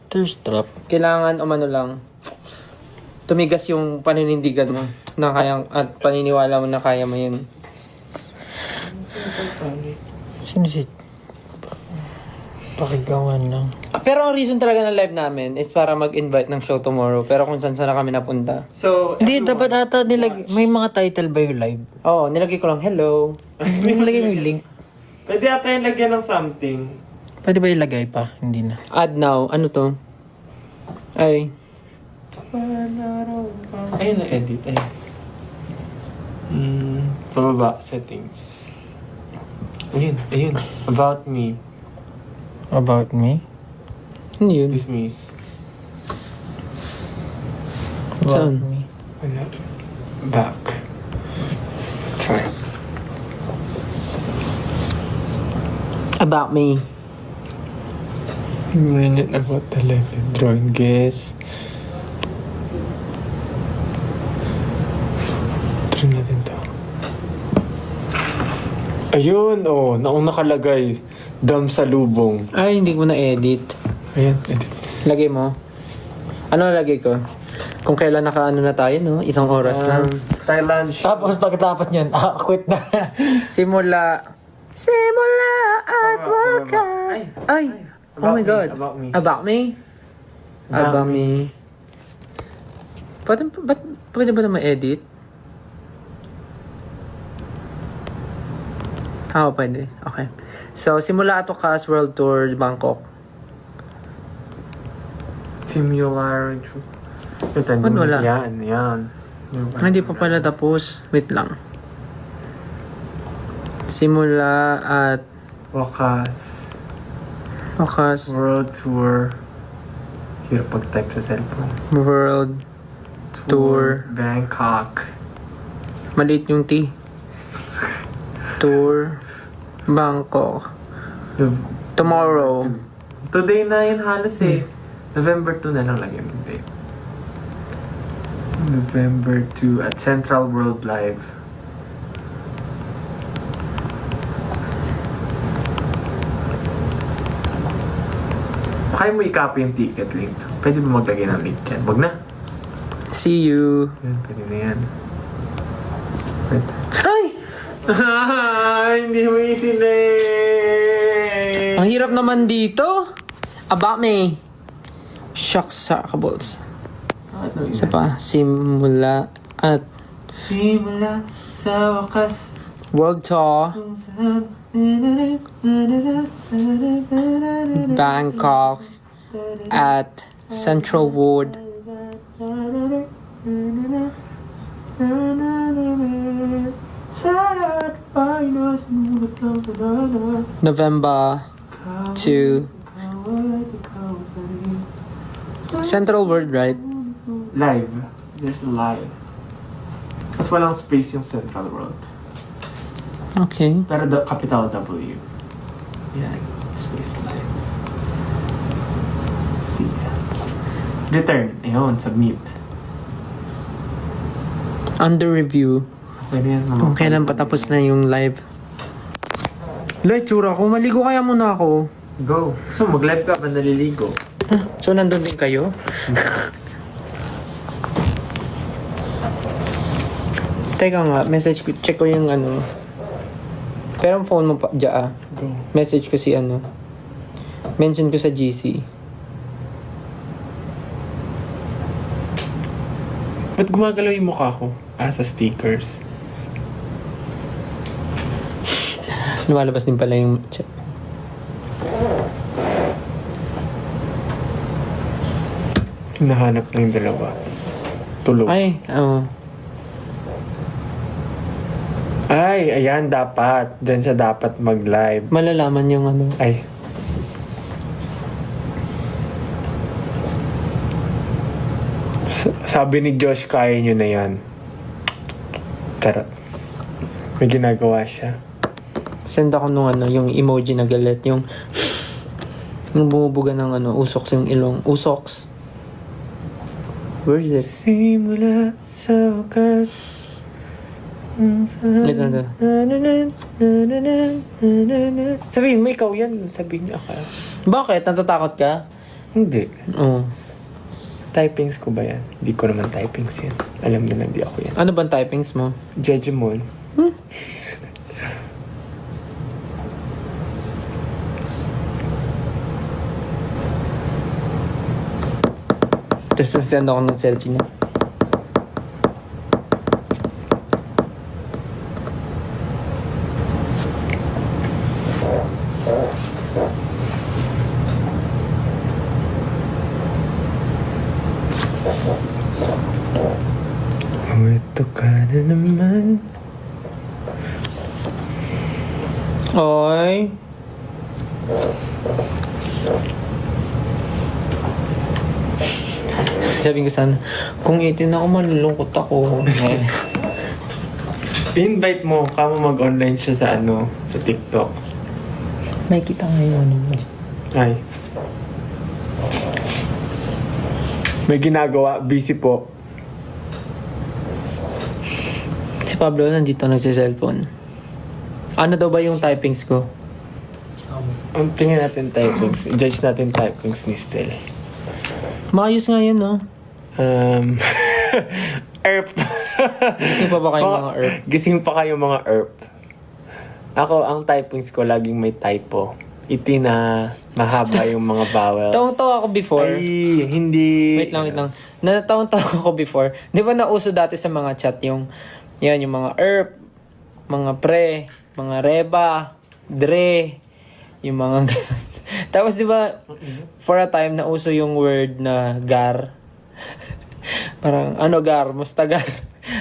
Thirst trap. Kailangan, umano lang, tumigas yung paninindigan mo na kayang, at paniniwala mo na kaya mo yun. Sino si... Pakigawan lang. Pero ang reason talaga ng live namin is para mag-invite ng show tomorrow. Pero kung saan na kami napunta. So, Hindi, dapat ata may mga title ba yung live? Oo, nilagay ko lang, hello. Nilagay mo yung link. pwede ata yung lagyan ng something. Pwede ba ilagay pa? Hindi na. Add now. Ano to? Ay. Ayun na, edit. Ayun. Sa baba, settings. Ayun. About me. About me? Ano yun? Dismiss. About Saan? me. Wala. Back. Try. About me. Minute about the level. Drawing guess. Try natin to. Ayun, oh. Naong nakalagay. Dam sa lubong. Ay, hindi ko na-edit. Ayan, edit. Lagay mo. Ano lagay ko? Kung kailan naka-ano na tayo, no? 1 oras lang. Thailand. Tapos pagkatapos niyan, quit na. Simula at wakas. Ay. Oh my God. About me. About me? About me. Pwede ba na ma-edit? Pwede. Okay. So, simula at wakas, World Tour, Bangkok. Similar. Ba't wala? Yan. Hindi pa pala tapos. Wait lang. Simula at Wakas. wakas, World Tour. Hirap pag-type sa cellphone. World Tour. Bangkok. Maliit yung T. Tour Bangkok. Tomorrow. Today na yun halos eh. November 2 na lang lagyan ng date. November 2 at Central World Live. Kaya mo i-copy yung ticket link. Pwede ba maglagay ng link yan? Wag na. See you. Yan, pwede na yan. Wait. Ay! Hindi mo isinay. Ang hirap naman dito. About me. Shucks sa kabols. Isa pa. Simula at Simula sa wakas. World Tour. Bangkok at Central World. November 2. Central World, right? Live. There's a live. Mas walang space yung Central World. Okay. Pero capital W. Yan. Space live. See. Return. Ayun, submit. Under review. Pwede yan. Kung kailan patapos na yung live. Loy, tsura ko. Maligo kaya muna ako. Go. So, mag-live ka ba naliligo? So, nandun din kayo? Teka nga, message ko. Check ko yung ano. Pero ang phone mo pa, dyan. Go. Message ko si ano. Mention ko sa GC. Ba't gumagalaw yung mukha ko? Sa stickers. Lumalabas din pala yung chat. Hinahanap na yung dalawa. Tulog. Ay, Ay, ayan, dapat. Diyan siya dapat mag-live. malalaman yung ano. Ay. Sabi ni Josh, kaya nyo na yan. Charot. May ginagawa siya. Send ako nung ano, yung emoji na galit. Yung bumubuga ng ano, usoks yung ilong. Usoks. Where is it? Simula sa wakas. Ito na. Sabihin mo, ikaw yan. Sabihin niya ako. Bakit? Natatakot ka? Hindi. Oo. Typings ko ba yan? Hindi ko naman typings yan. Alam nila, hindi ako yan. Ano bang typings mo? Judgemon. Tapos send ako ng selfie na. Ito ka na naman. Oy. Sabi ko sana, kung 18 ako, malulungkot ako. I-invite mo, kamo mag-online siya sa ano, sa TikTok. May kita nga yung ano. Ay. May ginagawa, busy po. Si Pablo nandito nagsi-cellphone. Ano daw ba yung typings ko? Ang tingin natin typings, judge natin typings ni Stel. Maayos nga yun, no? ERP. Gising pa ba kayo mga ERP? Gising pa kayo mga ERP. Ako, ang typings ko laging may typo. Iti na mahaba yung mga vowels. Tawang-tawa ako before. Ay, hindi. Wait lang. Natawang-tawa ako before. Di ba nauso dati sa mga chat yung mga ERP, mga pre, mga reba, dre, yung mga ganun. Tapos di ba for a time nauso yung word na gar. Parang gar, musta gar.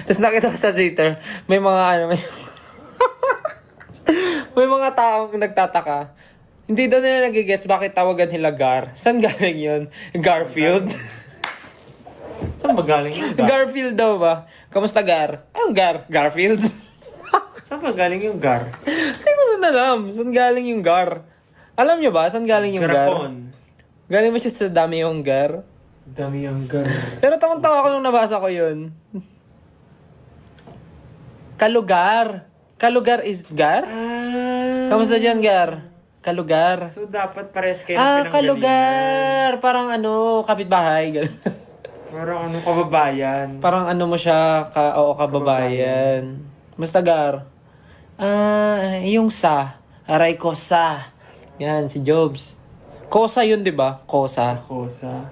Tapos nakita ko sa Twitter, may mga may mga taong nagtataka. Hindi daw nila nagigets bakit tawagan nila gar. Saan galing yun? Garfield? Saan ba galing yung gar? Garfield daw ba? Kamusta gar? Anong gar? Garfield? Saan ba galing yung gar? Hindi ko na alam. Saan galing yung gar? Alam nyo ba? Saan galing yung gar? Garapon. Galing mo siya sa Dami Yung Gar. Dami yung gar. Pero tawang-tawa ko nung nabasa ko yun. Kalugar. Kalugar is Gar? Kamusta dyan, Gar? Kalugar. So, dapat pares kayo ng pinanggalingan. Kalugar! Parang kapitbahay. Ganun. Parang kababayan. Parang mo siya, kababayan. Basta Gar. Yung sa. Aray ko sa. Yan, si Jobs. Kosa yun, di ba? Kosa.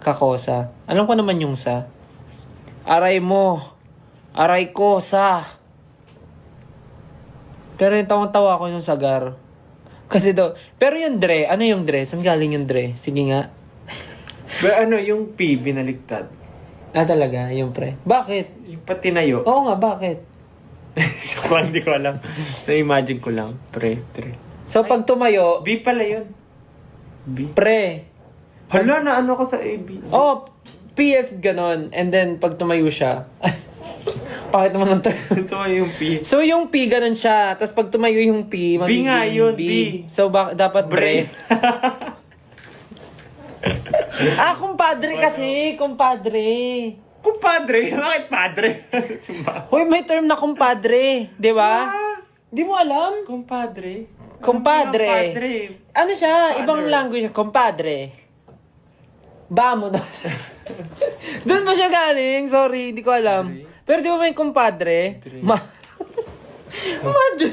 Kakosa. Alam ko naman yung sa. Aray mo. Aray ko sa. Pero yung tawang-tawa ko yung sagar. Kasi pero yung Dre, ano yung Dre? Saan galing yung Dre? Sige nga. Yung P, binaligtad. Talaga, yung pre. Bakit? Yung patinayo. Oo nga, bakit? Hindi ko alam. Na-imagine ko lang. Pre. So, pag tumayo, B pala yun. B? pre. Hala, na ko sa AB. PS ganon. And then, pag tumayo siya, bakit naman ang Ito yung P. So, yung P, ganun siya. Tapos, pag tumayo yung P, B nga yun, B. So, dapat bre. Kumpadre kasi. Kumpadre. Kumpadre? Bakit padre? Hoy, may term na kumpadre. Di ba? Di mo alam? Kumpadre? Kumpadre. Ano siya? Father. Ibang language. Kumpadre. Vámonos. Doon ba siya galing? Sorry, hindi ko alam. Pero di ba may kumpadre? Madre.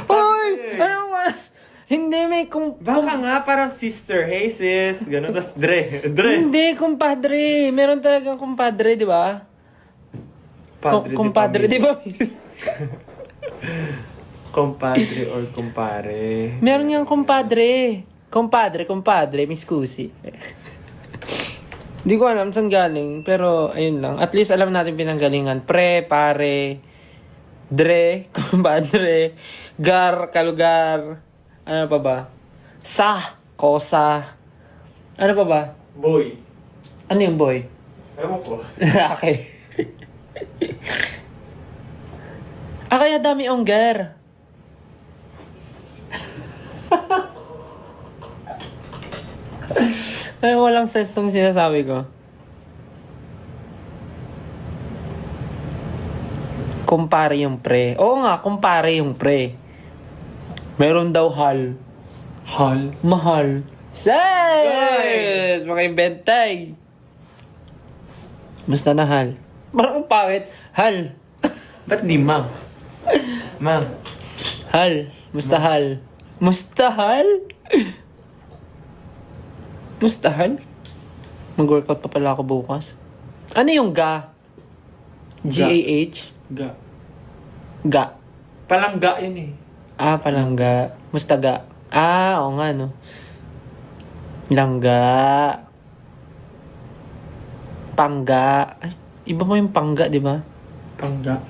Hoy! Ano ba? Hindi may Baka nga, parang sister. Hey sis. Ganun. Tapos Dre. Hindi, kumpadre. Meron talagang kumpadre, di ba? Kumpadre, di ba? Compadre or kumpare. Meron niyang kumpadre. Kumpadre, mi scusi. Hindi ko alam saan galing, pero ayun lang. At least alam natin pinanggalingan. Pre, pare, Dre, kumpadre, gar, kalugar, ano pa ba? Sa, kosa, ano pa ba? Boy. Ano yung boy? Ewan ko. Okay. Kaya dami onggar. Ay, walang sense tong sinasabi ko. Kumpare yung pre. Oo nga, kumpare yung pre. Meron daw hal. Hal? Mahal. Yes! Maka-inventay. Basta na hal. Parang pangit. Hal. Ba't di ma? Ma. Hal. Mustahal. Mustahal? Mustahal? Mag-workout pa pala ako bukas. Ano yung ga? G-A-H? Ga. Ga. Palangga yun eh. Palangga. Mustaga. Oo nga no. Langga. Pangga. Ay, iba mo yung pangga, di ba? Pangga.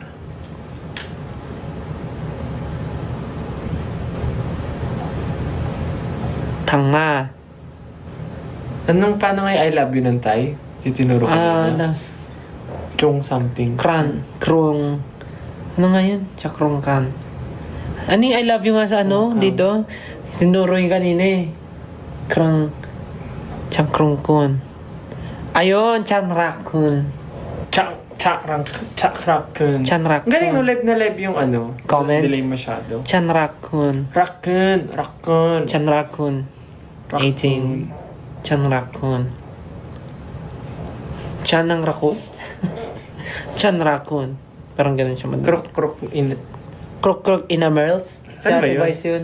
Tanga. Paano nga I love you ng Thai? Titinuro ko na. Chong something. Krong. Ano nga yun? Chakrong kan. Ano yung I love you nga sa dito? Sinuro yung kanina eh. Chakrong kun. Ayun, chanrakun. Chakrakun. Chanrakun. Galing no, live na live yung comment. Delay masyado. Chanrakun. Rakun. Chanrakun. 18. Chanrakun. Chanang rako. Chanrakun. Parang ganun siya man. Krok in a Merls. Sa Ano ba yun? Vice yun.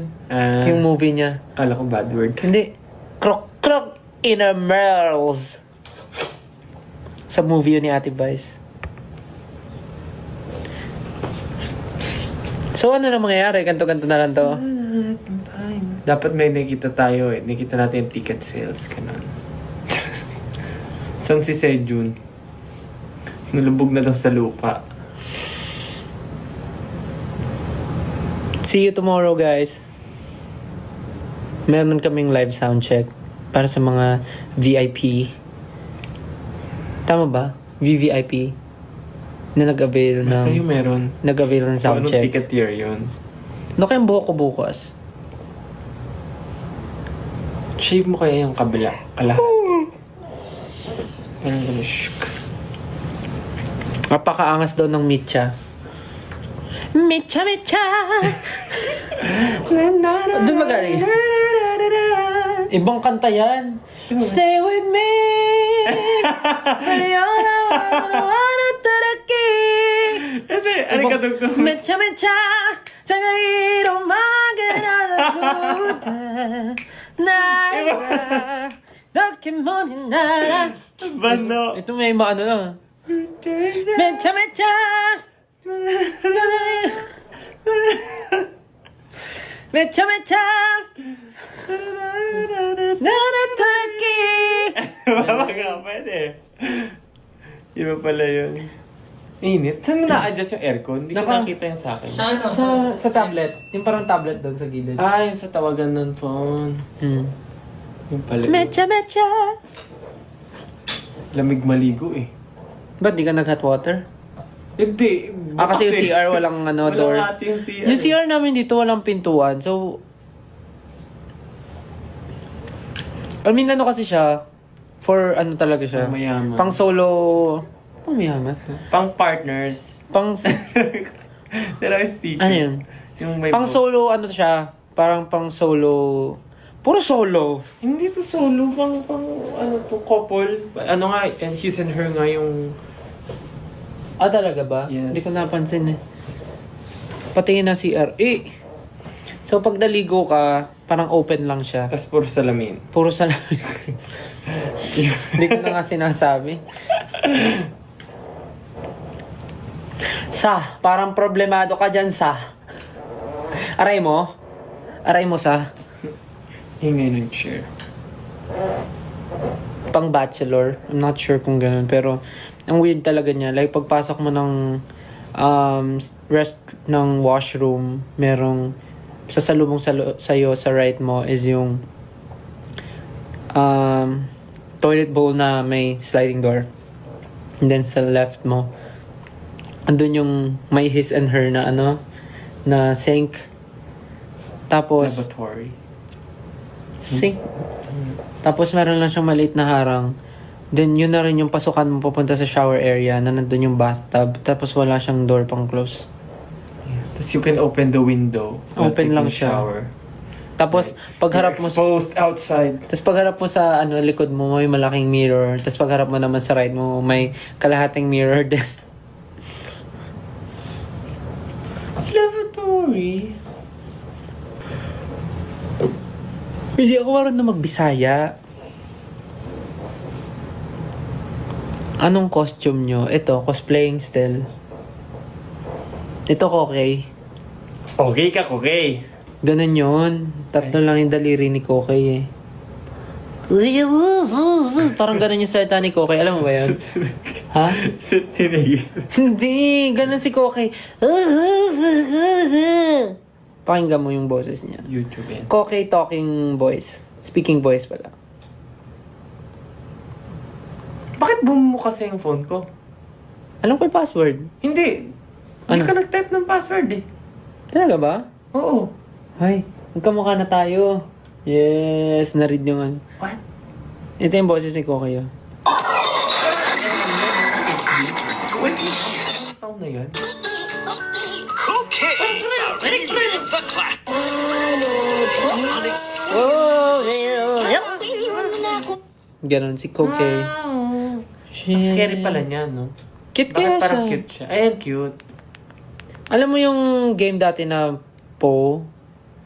Yung movie niya. Kala ko bad word. Hindi. Krok in a Merls. Sa movie yun ni Ate Vice. So ano na mangyayari? Ganto-ganto na lang to. Dapat may nakita tayo eh. Nakita natin yung ticket sales. Ganun. Saan si Sejun? Nalubog na daw sa lupa. See you tomorrow, guys. Meron kaming live sound check para sa mga VIP. Tama ba? VVIP na nag-avail Basta ng yung meron. nag-avail ng sound Anong check. ticket year yun? No kayong buhok ko bukas. Shave mo kaya yung kabila. Kalahati. Parang gano'n. Shhh. Napakaangas daw ng Mitcha. Mitcha, Mitcha! Doon magaling. Ibang kanta yan. Stay with me! Kasi, ano ka tugtog? Mitcha, Mitcha! Sangayiro maganalaguta Naira Nakimonhinara Bano. Ito may maano lang. Mecha, mecha! Mecha, mecha! Nanataki! Baka nga, pwede. Iba pala yun. Init. Saan mo na-adjust yung aircon? Hindi ko nakita yung sa akin. Sa tablet. Yung parang tablet doon sa gilid. Ah, yung sa tawagan ng phone. Yung pala. Mecha, mecha! Lamig maligo eh. Ba't di ka nag-hot water? Hindi. Kasi yung CR walang door. Walang ating CR. Yung CR namin dito walang pintuan. So, I mean, kasi siya, for talaga siya. Mayaman. Pang solo, mayaman. Pang partners. Pang, Pero sticky. ano yun? Yung may Pang solo, siya, parang pang solo, puro solo. Hindi to solo, pang couple. Ano nga, and his and her nga yung... Talaga ba? Yes. Hindi ko napansin eh. Patingin na CR. So pag naligo ka, parang open lang siya. Tapos puro salamin. Puro salamin. Hindi ko na nga sinasabi. Parang problemado ka dyan, Aray mo? Aray mo, Hingay ng chair. Pang bachelor. I'm not sure kung ganun. Pero, ang weird talaga niya. Like, pagpasok mo ng rest ng washroom, merong sasalubong sa'yo sa right mo is yung toilet bowl na may sliding door. And then sa left mo, andun yung may his and her na na sink. Tapos, Laboratory. sink. Tapos meron lang siyang maliit na harang. Then yun na rin yung pasukan mo papunta sa shower area na nandun yung bathtub. Tapos wala siyang door pang close. Tapos you can open the window. Open lang siya. Shower. Tapos pagharap mo exposed outside. Tapos pagharap mo sa likod mo may malaking mirror. Tapos pagharap mo naman sa right mo may kalahating mirror din. Lavatory. Hindi ako marunong magbisaya. Anong costume nyo? Ito, cosplaying still. Ito, Kokey. Okay ka, okay. Ganun yun. Tatlo lang yung daliri ni Kokey eh. Parang ganun yung salita ni Kokey. Alam mo ba yun? Ha? Hindi. Ganun si Kokey. Pakinggan mo yung boses niya. YouTube yan. Kokey talking voice. Speaking voice pala. Bakit bumumo kasi yung phone ko? Alam ko yung password. Hindi. Hindi ka nag-type ng password eh. Talaga ba? Oo. Ay, magkamukha na tayo. Yes, na-read nyo nga. What? Ito yung boses ni Kokey. Taon na yan? Okay, sorry, the class. Ganon si Kokey. Ang scary pala niya, no? Cute Bakit kaya parang siya? cute siya? Ayan, cute. Alam mo yung game dati na Po?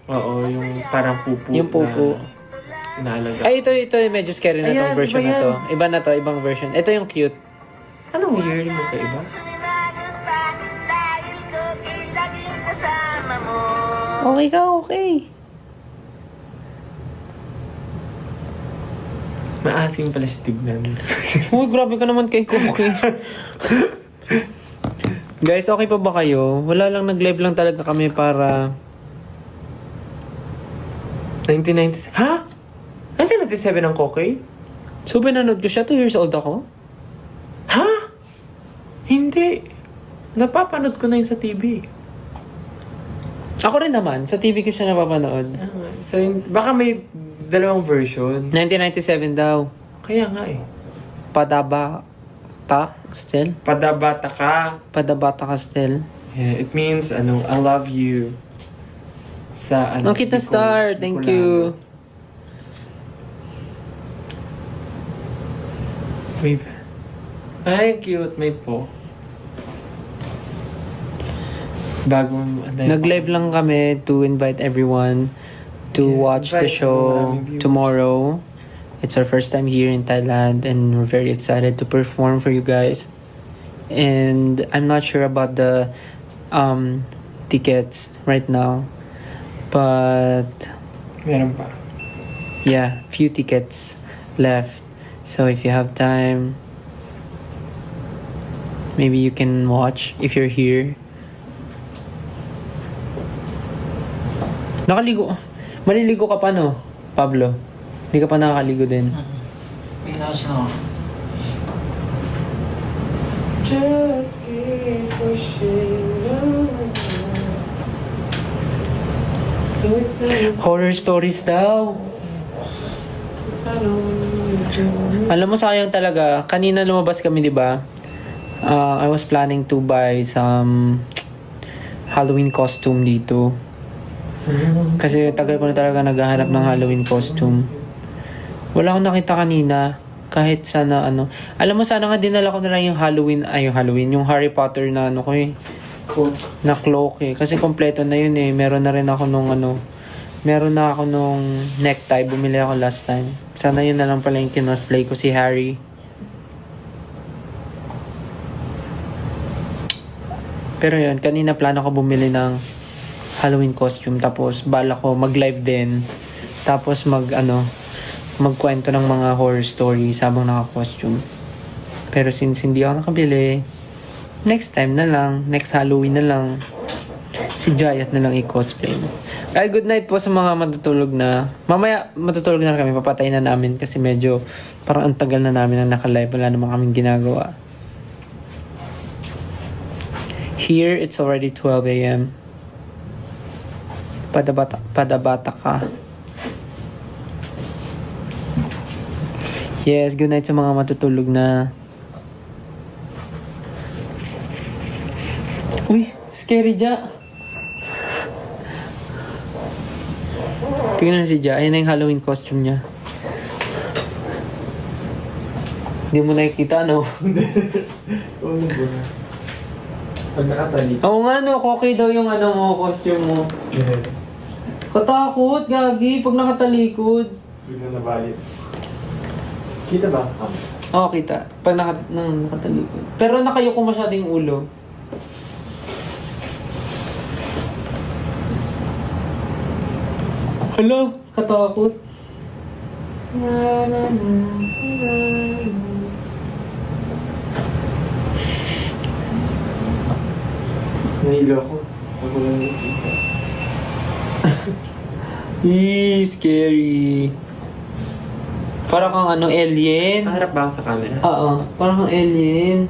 Oo, yung parang pupu. Yung pupu. Na inaalaga. Ay, ito medyo scary na Ayan, tong version iba na to. yan. Iba na to, ibang version. Ito yung cute. Anong year mo ka iba? Okay ka, okay. Maasim pala siya tignan. Uy, grabe ka naman kay Kokey. Guys, okay pa ba kayo? Wala lang, nag-live lang talaga kami para... 1997? Ha? 1997 ang Kokey? So, pinanood ko siya. 2 years old ako. Ha? Hindi. Napapanood ko na yun sa TV. Ako rin naman. Sa TV ko siya napapanood. So, baka may dalawang version. 1997 daw. Kaya nga eh. Padabata still? Padabata ka. Padabata ka still? Yeah, it means, I love you. Sa, Ang cute na star. Thank you. Wait. Ay, cute. May po. Nag-live lang kami to invite everyone to watch the show tomorrow. It's our first time here in Thailand and we're very excited to perform for you guys. And I'm not sure about the tickets right now. But meron pa. Yeah, few tickets left. So if you have time, maybe you can watch if you're here. Nakaligo. Maliligo ka pa, no, Pablo? Hindi ka pa nakakaligo din. Pinas na. Just keep pushing on. Horror stories daw. Alam mo, sayang talaga. Kanina lumabas kami, di ba? I was planning to buy some Halloween costume dito. Kasi tagal ko na talaga naghahanap ng Halloween costume. Wala akong nakita kanina. Kahit sana ano. Alam mo, sana nga dinala ko na lang yung Halloween, yung Harry Potter na ano ko eh. Na cloak eh. Kasi kompleto na yun eh. Meron na rin ako nung meron na ako nung necktie. Bumili ako last time. Sana yun na lang pala yung kinosplay ko, si Harry. Pero yun, kanina plano ko bumili ng Halloween costume. Tapos bala ko mag-live din. Tapos magkwento ng mga horror stories habang naka-costume. Pero since hindi ako nakabili, next time na lang, next Halloween na lang, si Jayat na lang i-cosplay. Ay, good night po sa mga matutulog na. Mamaya matutulog na kami, papatay na namin kasi medyo parang ang tagal na namin na naka-live. Wala naman kaming ginagawa. Here, it's already 12 a.m. Padabata ka. Yes, good night sa mga matutulog na. Uy, scary Ja. Tingnan na si Ja. Ayan na yung Halloween costume niya. Hindi mo nakikita, no? Pag nakatali. Oo nga, no. Okay daw yung costume mo. Katakot, gagi. Pag nakatalikod. Bigla na balik. Kita ba? Oo, kita. Pag nakatalikod. Pero nakayuko masyado yung ulo. Hello, katakot. Nahilo ako. Ako lang nakita. Scary. Parang kang alien. Harap ba ako sa camera? Oo, parang kang alien.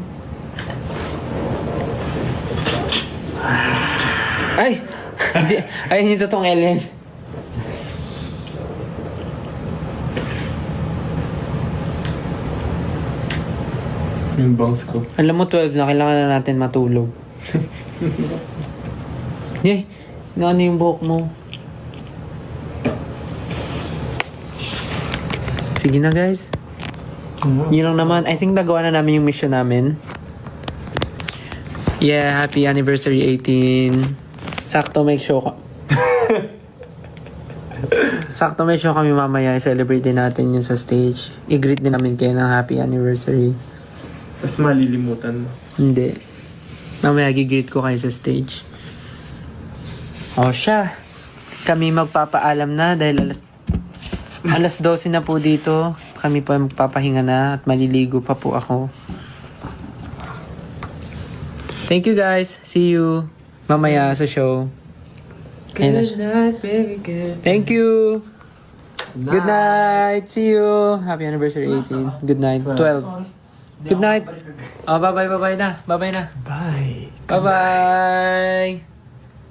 Ay! Ay, hindi totoong alien. Yung bangs ko. Alam mo, 12 na, kailangan na natin matulog. Yay! Ano yung buhok mo? Sige na, guys. Yun lang naman. I think nagawa na namin yung mission namin. Yeah, happy anniversary 18. Sakto may show ko. Sakto may show kami mamaya. I-celebrate din natin yun sa stage. I-greet din namin kayo ng happy anniversary. Mas malilimutan mo. Hindi. Mamaya gigreet ko kayo sa stage. O siya. Kami magpapaalam na dahil alas 12 na po dito. Kami po magpapahinga na at maliligo pa po ako. Thank you guys. See you mamaya sa show. Good night, baby. Thank you. Good night. See you. Happy anniversary 18. Good night. 12. Good night. Oh, bye-bye na. Bye-bye na. Bye. Bye-bye.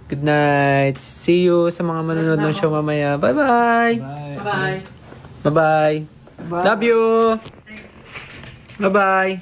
Good night. See you sa mga manonood ng show mamaya. Bye-bye. Bye. Bye-bye. Bye-bye. Love you. Bye-bye.